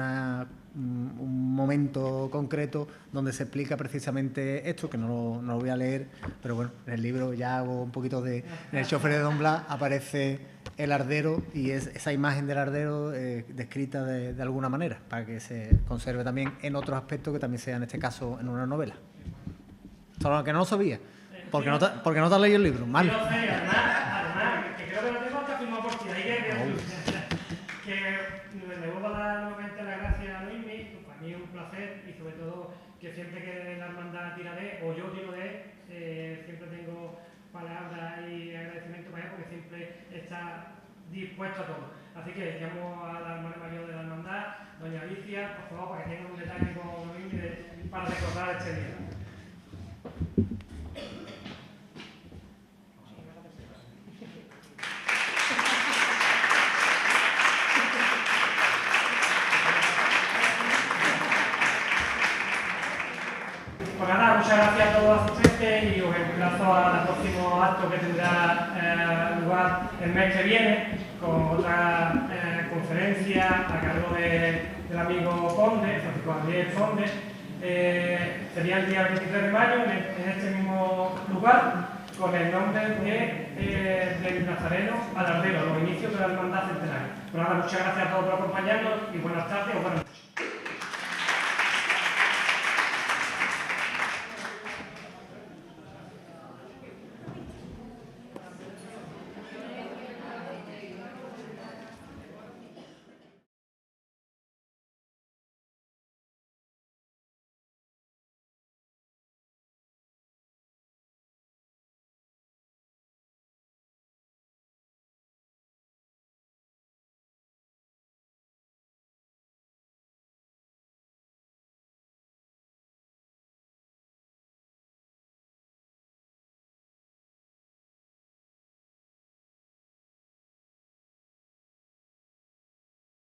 momento concreto donde se explica precisamente esto, que no lo voy a leer, pero bueno, en el libro ya hago un poquito en el chofer de Don Blas aparece el ardero, y es esa imagen del ardero descrita de alguna manera, para que se conserve también en otros aspectos, que también sea en este caso en una novela. Solo que no lo sabía, porque no te has leído el libro, mal. Yo sé, además, que creo que no tengo hasta firmado por ti, ahí que le devuelvo nuevamente las gracias a Luismi, pues para mí es un placer, y sobre todo que siempre que la hermandad tira de, o yo tiro de, siempre tengo palabras y agradecimiento para él, porque siempre está dispuesto a todo. Así que llamo a la hermana mayor de la hermandad, doña Alicia, por favor, para que tenga un detalle con Luismi para recordar este día. Pues nada, muchas gracias a todos los asistentes y os emplazo al próximo acto que tendrá lugar el mes que viene, con otra conferencia a cargo del amigo Conde, Francisco Javier Conde. Sería el día 23 de mayo en este mismo lugar, con el nombre del Nazareno al Ardero, los inicios de la Hermandad Centenaria. Pues nada, muchas gracias a todos por acompañarnos y buenas tardes o buenas noches.